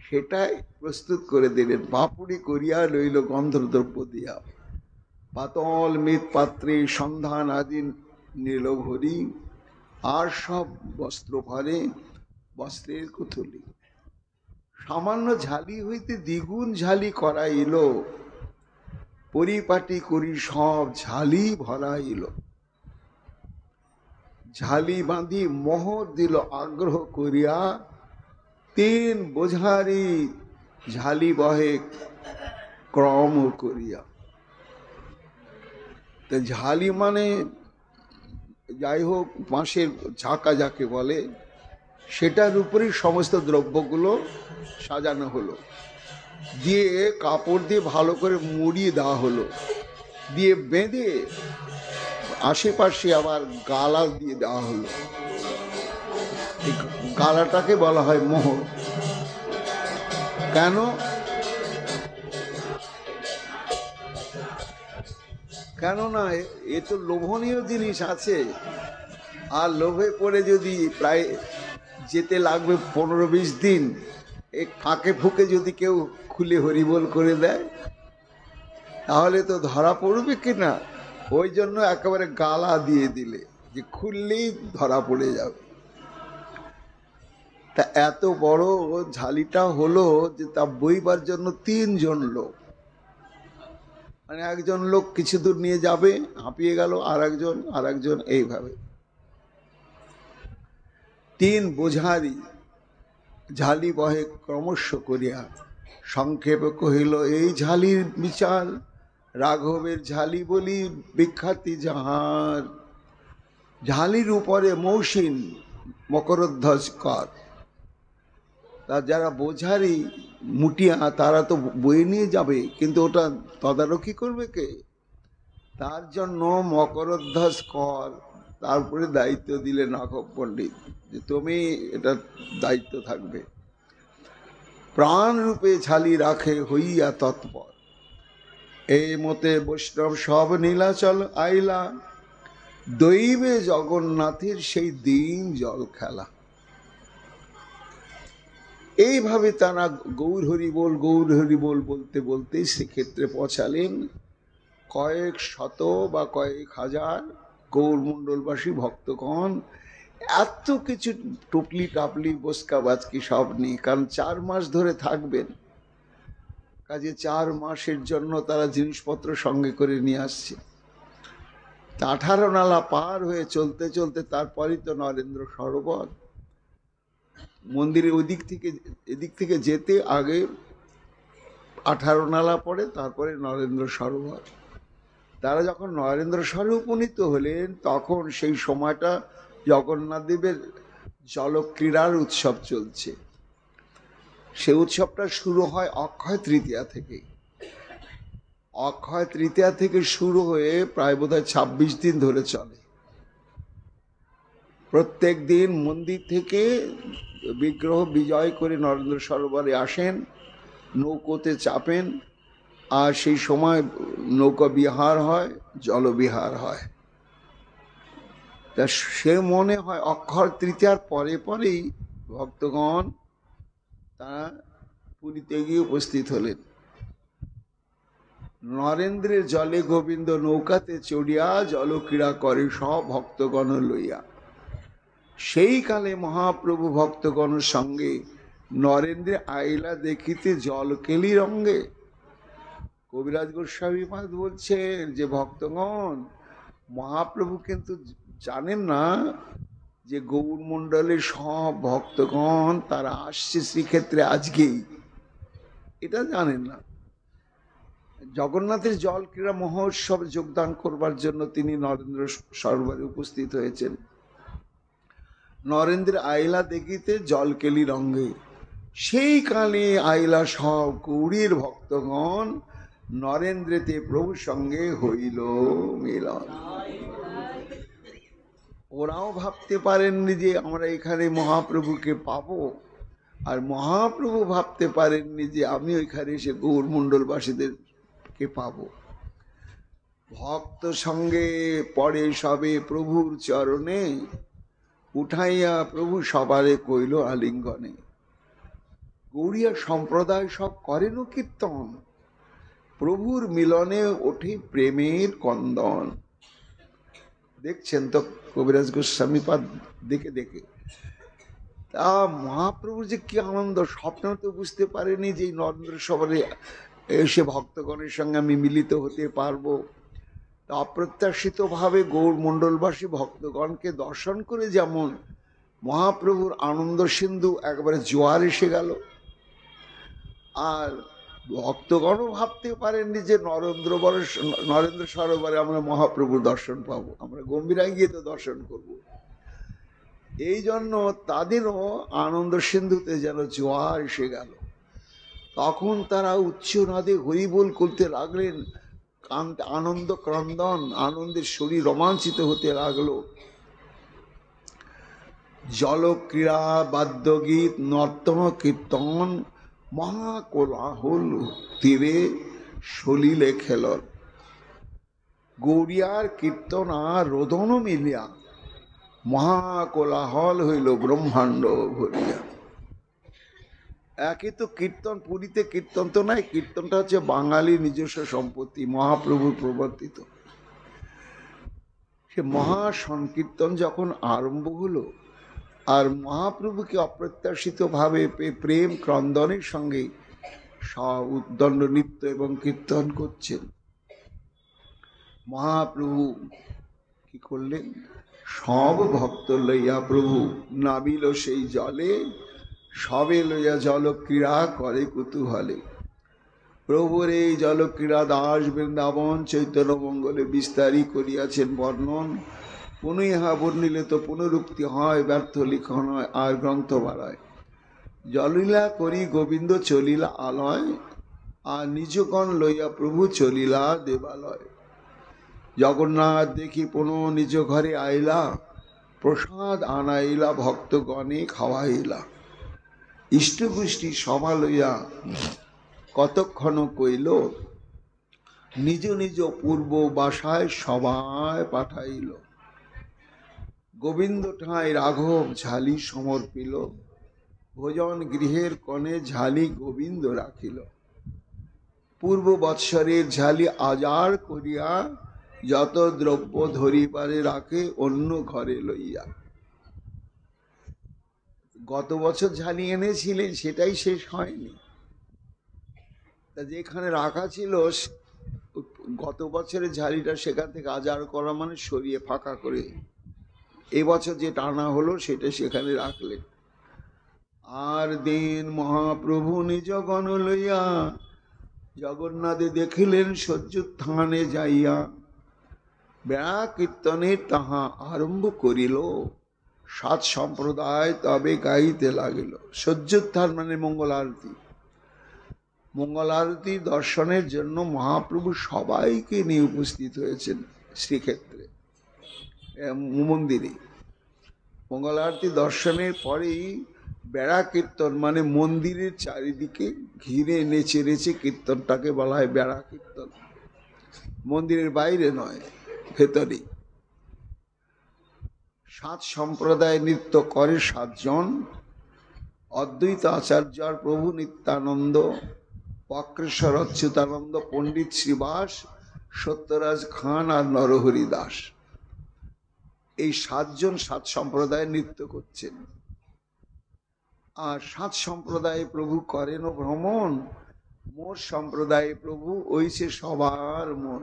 সেটাই প্রস্তুত করে দিলেন। পাপড়ি করিয়া লইল গন্ধ দ্রব্য দিয়া, পাতল মৃত পাত্রে সন্ধান আদি নিল ভরি, আর সব বস্ত্র ভরে বস্ত্রের কুথলি। সামান্য ঝালি হইতে দ্বিগুণ ঝালি করাইল, পরিপাটি করি সব ঝালি ভরাইল। ঝালি বাঁধি মোহর দিল আগ্রহ করিয়া, তিন বোঝারি ঝালি বহে ক্রম করিয়া। তো ঝালি মানে যাই হোক বাঁশের ঝাঁকা যাকে বলে, সেটার উপরেই সমস্ত দ্রব্যগুলো সাজানো হলো, দিয়ে কাপড় দিয়ে ভালো করে মুড়িয়ে দেওয়া হলো, দিয়ে বেঁধে আশেপাশে আবার গালা দিয়ে দেওয়া হলো। এই গালাটাকে বলা হয় মোহর। কেন? কেননা এ তো লোভনীয় জিনিস আছে, আর লোভে পড়ে যদি প্রায় যেতে লাগবে 15-20 দিন, এই ফাঁকে ফুঁকে যদি কেউ খুলে হরিবোল করে দেয় তাহলে তো ধরা পড়বে কিনা। ওই জন্য একেবারে গালা দিয়ে দিলে যে খুললেই ধরা পড়ে যাবে। তা এত বড় ঝালিটা হলো যে তা বইবার জন্য 3 জন লোক, মানে একজন লোক কিছু দূর নিয়ে যাবে, হাঁপিয়ে গেল, আর একজন এইভাবে 3 বোঝারি ঝালি বহে ক্রমশ করিয়া। সংক্ষেপে কহিল এই ঝালির বিচার, রাঘবের ঝালি বলি বিখ্যাতি যাহার। ঝালির উপরে মৌসিন মকরধ্বজ কর। তা যারা বোঝারি মুটিয়া তারা তো বয়ে নিয়ে যাবে, কিন্তু ওটা তদারকি করবে কে? তার জন্য মকরধ্বজ কর, তারপরে দায়িত্ব দিলেন রাঘব পণ্ডিত যে তুমি এটা দায়িত্ব থাকবে। প্রাণ রূপে ঝালি রাখে হইয়া তৎপর, এই মতে বৈষ্ণব সব নীলাচল আইলা, দৈবে জগন্নাথের সেই দিন জল খেলা। এইভাবে তারা গৌর হরি বল বলতে বলতে সেক্ষেত্রে পৌঁছালেন কয়েক শত বা কয়েক হাজার গৌরমণ্ডলবাসী ভক্তগণ। এত কিছু টুপলি টাপলি বসকা বাজকি সব নেই, কারণ 4 মাস ধরে থাকবেন, কাজে 4 মাসের জন্য তারা জিনিসপত্র সঙ্গে করে নিয়ে আসছে। 18 নালা পার হয়ে চলতে চলতে তারপরই তো নরেন্দ্র সরোবর। মন্দিরের ওদিক থেকে এদিক থেকে যেতে আগে 18 নালা পড়ে, তারপরে নরেন্দ্র সরোবর। তারা যখন নরেন্দ্র সরে উপনীত হলেন তখন সেই সময়টা জগন্নাথ দেবের জলক্রীড়ার উৎসব চলছে। সে উৎসবটা শুরু হয় অক্ষয় তৃতীয়া থেকে। অক্ষয় তৃতীয়া থেকে শুরু হয়ে প্রায় বোধহয় 26 দিন ধরে চলে। প্রত্যেক দিন মন্দির থেকে বিগ্রহ বিজয় করে নরেন্দ্র সরোবরে আসেন, নৌকোতে চাপেন, আর সেই সময় নৌকা বিহার হয়, জলবিহার হয়। তা সে মনে হয় অক্ষয় তৃতীয়ার পরে পরেই ভক্তগণ তারা পুরীতে গিয়ে উপস্থিত হলেন। নরেন্দ্রের জলে গোবিন্দ নৌকাতে চড়িয়া জলক্রীড়া করে সব ভক্তগণ লইয়া। সেই কালে মহাপ্রভু ভক্তগণের সঙ্গে নরেন্দ্রে আইলা দেখিতে জলকেলি রঙ্গে। কবিরাজ গোস্বামী পাদ বলছেন যে ভক্তগণ, মহাপ্রভু কিন্তু জানেন না যে গৌর মণ্ডলের সব ভক্তগণ তারা আসছে শ্রীক্ষেত্রে আজকেই, এটা জানেন না। জগন্নাথের জল ক্রীড়া মহোৎসবে যোগদান করবার জন্য তিনি নরেন্দ্র সরোবরে উপস্থিত হয়েছেন। নরেন্দ্র আইলা দেখিতে জলকেলি রঙ্গে, সেই কালে আইলা সব গৌরীর ভক্তগণ নরেন্দ্রেতে প্রভুর সঙ্গে হইল মিলন। ওরাও ভাবতে পারেননি যে আমরা এখানে মহাপ্রভুকে পাবো, আর মহাপ্রভু ভাবতে পারেননি যে আমি ওইখানে এসে গৌর মণ্ডলবাসীদেরকে পাবো। ভক্ত সঙ্গে পড়ে সবে প্রভুর চরণে, উঠাইয়া প্রভু সবারে কইল আলিঙ্গনে। গৌড়িয়া সম্প্রদায় সব করেন কীর্তন, প্রভুর মিলনে ওঠে প্রেমের কন্দন। দেখছেন তো কবিরাজ গোস্বামী পাদ দেখে দেখে তা মহাপ্রভুর যে কি আনন্দ, স্বপ্ন তো বুঝতে পারেনি যে নরেন্দ্র সবারে এসে ভক্তগণের সঙ্গে আমি মিলিত হতে পারবো। অপ্রত্যাশিত ভাবে গৌর মণ্ডলবাসী ভক্তগণকে দর্শন করে যেমন মহাপ্রভুর আনন্দ সিন্ধু একবারে জোয়ার এসে গেল, আর ভক্তগণও ভাবতে পারেননি যে নরেন্দ্র সরোবরে আমরা মহাপ্রভুর দর্শন পাবো, আমরা গম্ভীরায় গিয়ে তো দর্শন করব। এই জন্য তাদেরও আনন্দ সিন্ধুতে যেন জোয়ার এসে গেল। তখন তারা উচ্চ নাদে হরিবোল করতে লাগলেন, আনন্দ ক্রন্দন, আনন্দের শরীর রোমাঞ্চিত হতে লাগলো। জলক্রীড়া, বাদ্যগীত, নর্তন, কীর্তন, মহাকোলাহল তীরে সলিলে খেলন। গৌরিয়ার কীর্তন আর রোদন মিলিয়া মহাকোলাহল হইল ব্রহ্মাণ্ড ভরিয়া। একে তো কীর্তন, পুরীতে কীর্তন তো নাই, কীর্তনটা হচ্ছে বাঙালির নিজস্ব সম্পত্তি, মহাপ্রভুর প্রবর্তিত। সে মহা সংকীর্তন যখন আরম্ভ হলো, আর মহাপ্রভুকে অপ্রত্যাশিত ভাবে প্রেম ক্রন্দনের সঙ্গে সব উদ্দণ্ড নৃত্য এবং কীর্তন করছেন। মহাপ্রভু কি করলেন, সব ভক্ত লইয়া প্রভু নামিল সেই জলে, সবে লইয়া জলক্রীড়া করে কুতূহলে। প্রভুর এই জলক্রীড়া দাস বৃন্দাবন চৈতন্য মঙ্গলে বিস্তারী করিয়াছেন বর্ণন। পুনঃ ইহা বর্ণিলে তো পুনরুক্তি হয়, ব্যর্থ লিখন হয়, আর গ্রন্থ বাড়ায়। জলীলা করি গোবিন্দ চলিলা আলয়, আর নিজগণ লইয়া প্রভু চলিলা দেবালয়। জগন্নাথ দেখি পুনঃ নিজ ঘরে আইলা, প্রসাদ আনাইলা ভক্তগণে খাওয়াইলা। ইষ্টপুষ্টি সভা লইয়া কতক্ষণ কইল, নিজ নিজ পূর্ব বাসায় সবাই পাঠাইল। গোবিন্দ ঠাঁই রাঘব ঝালি সমর্পিল, ভোজন গৃহের কনে ঝালি গোবিন্দ রাখিল। পূর্ব বৎসরের ঝালি আজার করিয়া, যত দ্রব্য ধরিবারে রাখে অন্য ঘরে লইয়া। গত বছর ঝালি এনেছিলেন সেটাই শেষ হয়নি, তা যেখানে রাখা ছিল গত বছরের ঝালিটা সেখান থেকে আজার করা মানে সরিয়ে ফাঁকা করে এবছর যে টানা হলো সেটা সেখানে রাখলেন। আর দিন মহাপ্রভু নিজ গণ লইয়া, জগন্নাথে দেখিলেন সজ্জুত্থানে যাইয়া। বেড়া কীর্তনে তাহা আরম্ভ করিল, সাত সম্প্রদায় তবে গাইতে লাগিল। সজ্জুত্থান মানে মঙ্গল আরতি। মঙ্গল আরতি দর্শনের জন্য মহাপ্রভু সবাইকে নিয়ে উপস্থিত হয়েছেন শ্রীক্ষেত্রে মন্দিরে। মঙ্গল আরতি দর্শনের পরেই বেড়া কীর্তন মানে মন্দিরের চারিদিকে ঘিরে নেচে নেচে কীর্তনটাকে বলা হয় বেড়া কীর্তন। মন্দিরের বাইরে নয়, ভেতরেই। সাত সম্প্রদায় নৃত্য করে সাতজন, অদ্বৈত আচার্য আর প্রভু নিত্যানন্দ, বক্রেশ্বর অচ্যুতানন্দ, পণ্ডিত শ্রীবাস, সত্যরাজ খান আর নরহরি দাস। এই সাতজন সাত সম্প্রদায় নৃত্য করছেন। আর 7 সম্প্রদায় প্রভু করেন ভ্রমণ, মোর সম্প্রদায় প্রভু ওইছে সবার মন।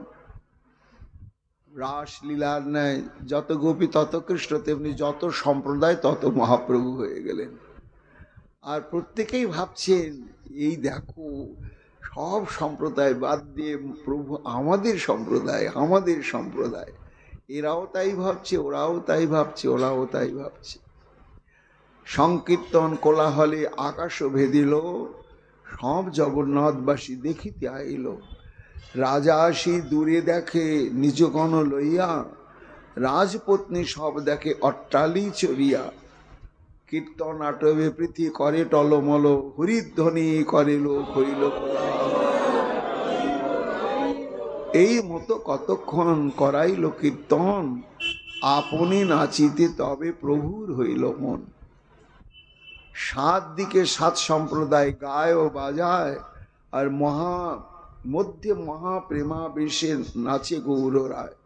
রাস লীলার ন্যায় যত গোপী তত কৃষ্ণ, তেমনি যত সম্প্রদায় তত মহাপ্রভু হয়ে গেলেন। আর প্রত্যেকেই ভাবছেন এই দেখো সব সম্প্রদায় বাদ দিয়ে প্রভু আমাদের সম্প্রদায়, আমাদের সম্প্রদায়। এরাও তাই ভাবছে, ওরাও তাই ভাবছে, ওরাও তাই ভাবছে। সংকীর্তন কোলাহলে আকাশ ভেদিল, সব জগন্নাথবাসী দেখিতে আইল। রাজা আসি দূরে দেখে নিজগণ লইয়া, রাজপত্নী সব দেখে অট্টালি চড়িয়া। কীর্তন আটবে প্রীতি করে টলমল, হরিধ্বনি করিল হইল। এই মতো কতক্ষণ করাইল কীর্তন, আপনি নাচিতে তবে প্রভুর হইল মন। 7 দিকে 7 সম্প্রদায় গায় ও বাজায়, আর মধ্যে মহাপ্রেমাবেশে নাচে গৌর রায়।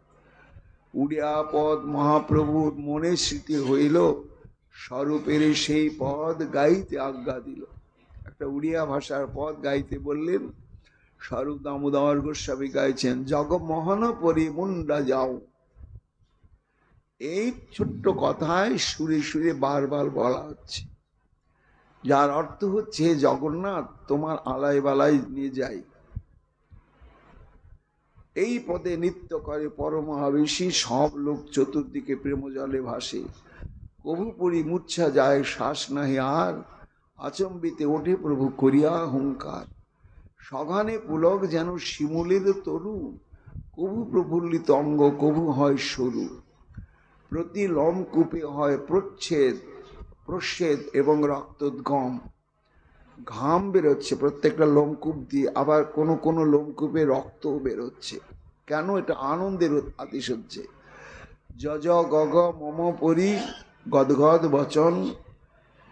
উড়িয়া পদ মহাপ্রভুর মনে স্মৃতি হইল, স্বরূপের সেই পদ গাইতে আজ্ঞা দিল। একটা উড়িয়া ভাষার পদ গাইতে বললেন, স্বরূপ দামোদর গোস্বামী গাইছেন, জগমোহন পরিমুন্ডা যাও। এই ছোট্ট কথায় সুরে সুরে বারবার বলা হচ্ছে, যার অর্থ হচ্ছে জগন্নাথ তোমার আলাই বালাই নিয়ে যাই। এই পদে নৃত্য করে পরমহাবেশী, সব লোক চতুর্দিকে প্রেম জলে ভাসে। কভু পরি মূর্ছা যায় শ্বাস নাহি আর, আচম্বিতে ওঠে প্রভু করিয়া হুঙ্কার। সঘানে পুলক যেন শিমুলের তরু, কভু প্রফুল্লিত অঙ্গ কভু হয় সরু। প্রতি লোমকূপে হয় প্রচ্ছেদ এবং রক্তোদ্গম। ঘাম বেরোচ্ছে প্রত্যেকটা লোমকূপ দিয়ে, আবার কোনো কোনো লোমকূপে রক্তও বেরোচ্ছে। কেন? এটা আনন্দের আতিশয্যে। যজ গগ মম পরি গদগদ বচন,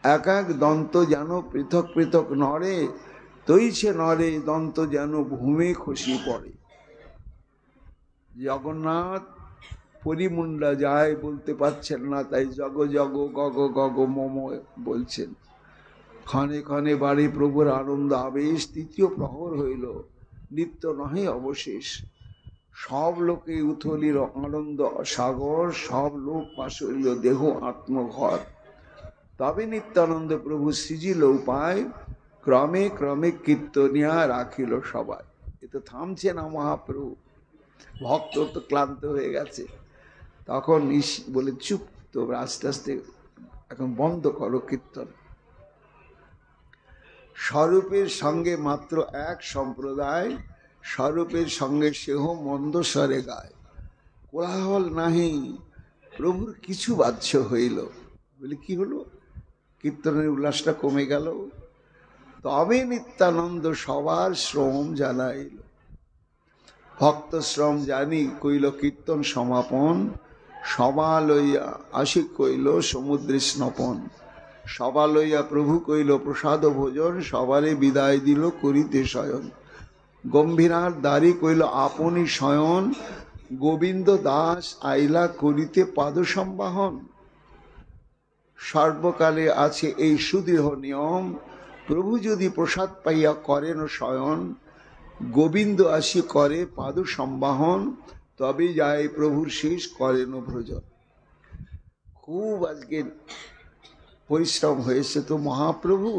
এক এক দন্ত যেন পৃথক পৃথক নড়ে, তৈছে নড়ে দন্ত যেন ভূমে খসি পড়ে। জগন্নাথ পরিমুন্ডা যায় বলতে পারছেন না, তাই জগ জগ গগ গগ মম বলছেন। ক্ষণে ক্ষণে বাড়ি প্রভুর আনন্দ আবেশ, 3য় প্রহর হইল, নিত্য নহে অবশেষ। সব লোকে উথলির আনন্দ সাগর, সব লোক পাশ হইল দেহ আত্মঘর। তবে নিত্যানন্দ প্রভু সৃজিল উপায়, ক্রমে ক্রমে কীর্তনিয়া রাখিল সবাই। এ তো থামছে না মহাপ্রভু, ভক্ত তো ক্লান্ত হয়ে গেছে। তখন বলে, চুপ, তোমরা আস্তে আস্তে এখন বন্ধ করো কীর্তন। স্বরূপের সঙ্গে মাত্র এক সম্প্রদায়, স্বরূপের সঙ্গে সেহ মন্দ স্বরে গায়। কোলাহল নাহি, প্রভুর কিছু বাহ্য হইল। বলে কি হলো? কীর্তনের উল্লাসটা কমে গেল। তবে নিত্যানন্দ সবার শ্রম জানাইল। ভক্ত শ্রম জানি কইল কীর্তন সমাপন, সভা লইয়া আসি কইল সমুদ্রে স্নপন। সভা লইয়া প্রভু কইল প্রসাদ ভোজন, সবারে বিদায় দিল করিতে শয়ন। গম্ভীরার দ্বারি কইল আপনি শয়ন, গোবিন্দ দাস আইলা করিতে পাদ সম্বাহন। সর্বকালে আছে এই সুদৃঢ় নিয়ম, প্রভু যদি প্রসাদ পাইয়া করেন শয়ন, গোবিন্দ আসি করে পাদ সম্বাহন, তবে যায় প্রভুর শেষ করেন ভ্রজন। খুব আজকে পরিশ্রম হয়েছে তো মহাপ্রভু,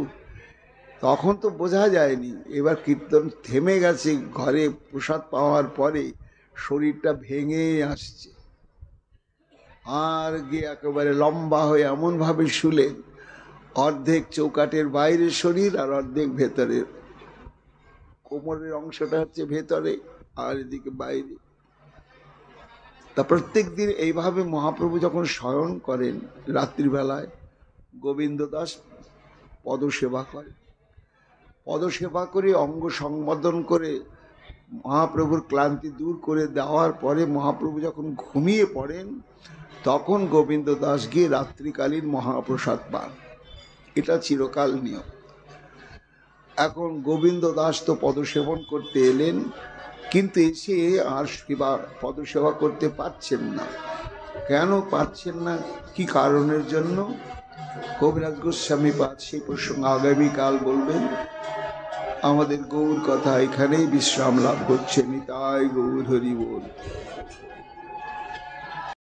তখন তো বোঝা যায়নি। এবার কীর্তন থেমে গেছে, ঘরে প্রসাদ পাওয়ার পরে শরীরটা ভেঙে আসছে। আর গিয়ে একেবারে লম্বা হয়ে এমনভাবে শুলেন, অর্ধেক চৌকাটের বাইরে শরীর আর অর্ধেক ভেতরের। কোমরের অংশটা হচ্ছে ভেতরে আর এদিকে বাইরে। তা প্রত্যেক দিন এইভাবে মহাপ্রভু যখন শয়ন করেন রাত্রিবেলায়, গোবিন্দ দাস পদসেবা করে। পদসেবা করে অঙ্গ সংবর্ধন করে মহাপ্রভুর ক্লান্তি দূর করে দেওয়ার পরে মহাপ্রভু যখন ঘুমিয়ে পড়েন, তখন গোবিন্দ দাস গিয়ে রাত্রিকালীন মহাপ্রসাদ পান। এটা চিরকাল নিয়ম। এখন গোবিন্দ দাস তো পদসেবন করতে এলেন, কিন্তু এসে আর পদসেবা করতে পারছেন না। কেন পাচ্ছেন না, কি কারণের জন্য? কবিরাজ গোস্বামী পাদ সেই প্রসঙ্গ আগামীকাল বলবেন। আমাদের গৌর কথা এখানেই বিশ্রাম লাভ করছে। নিতাই গৌর হরি বল।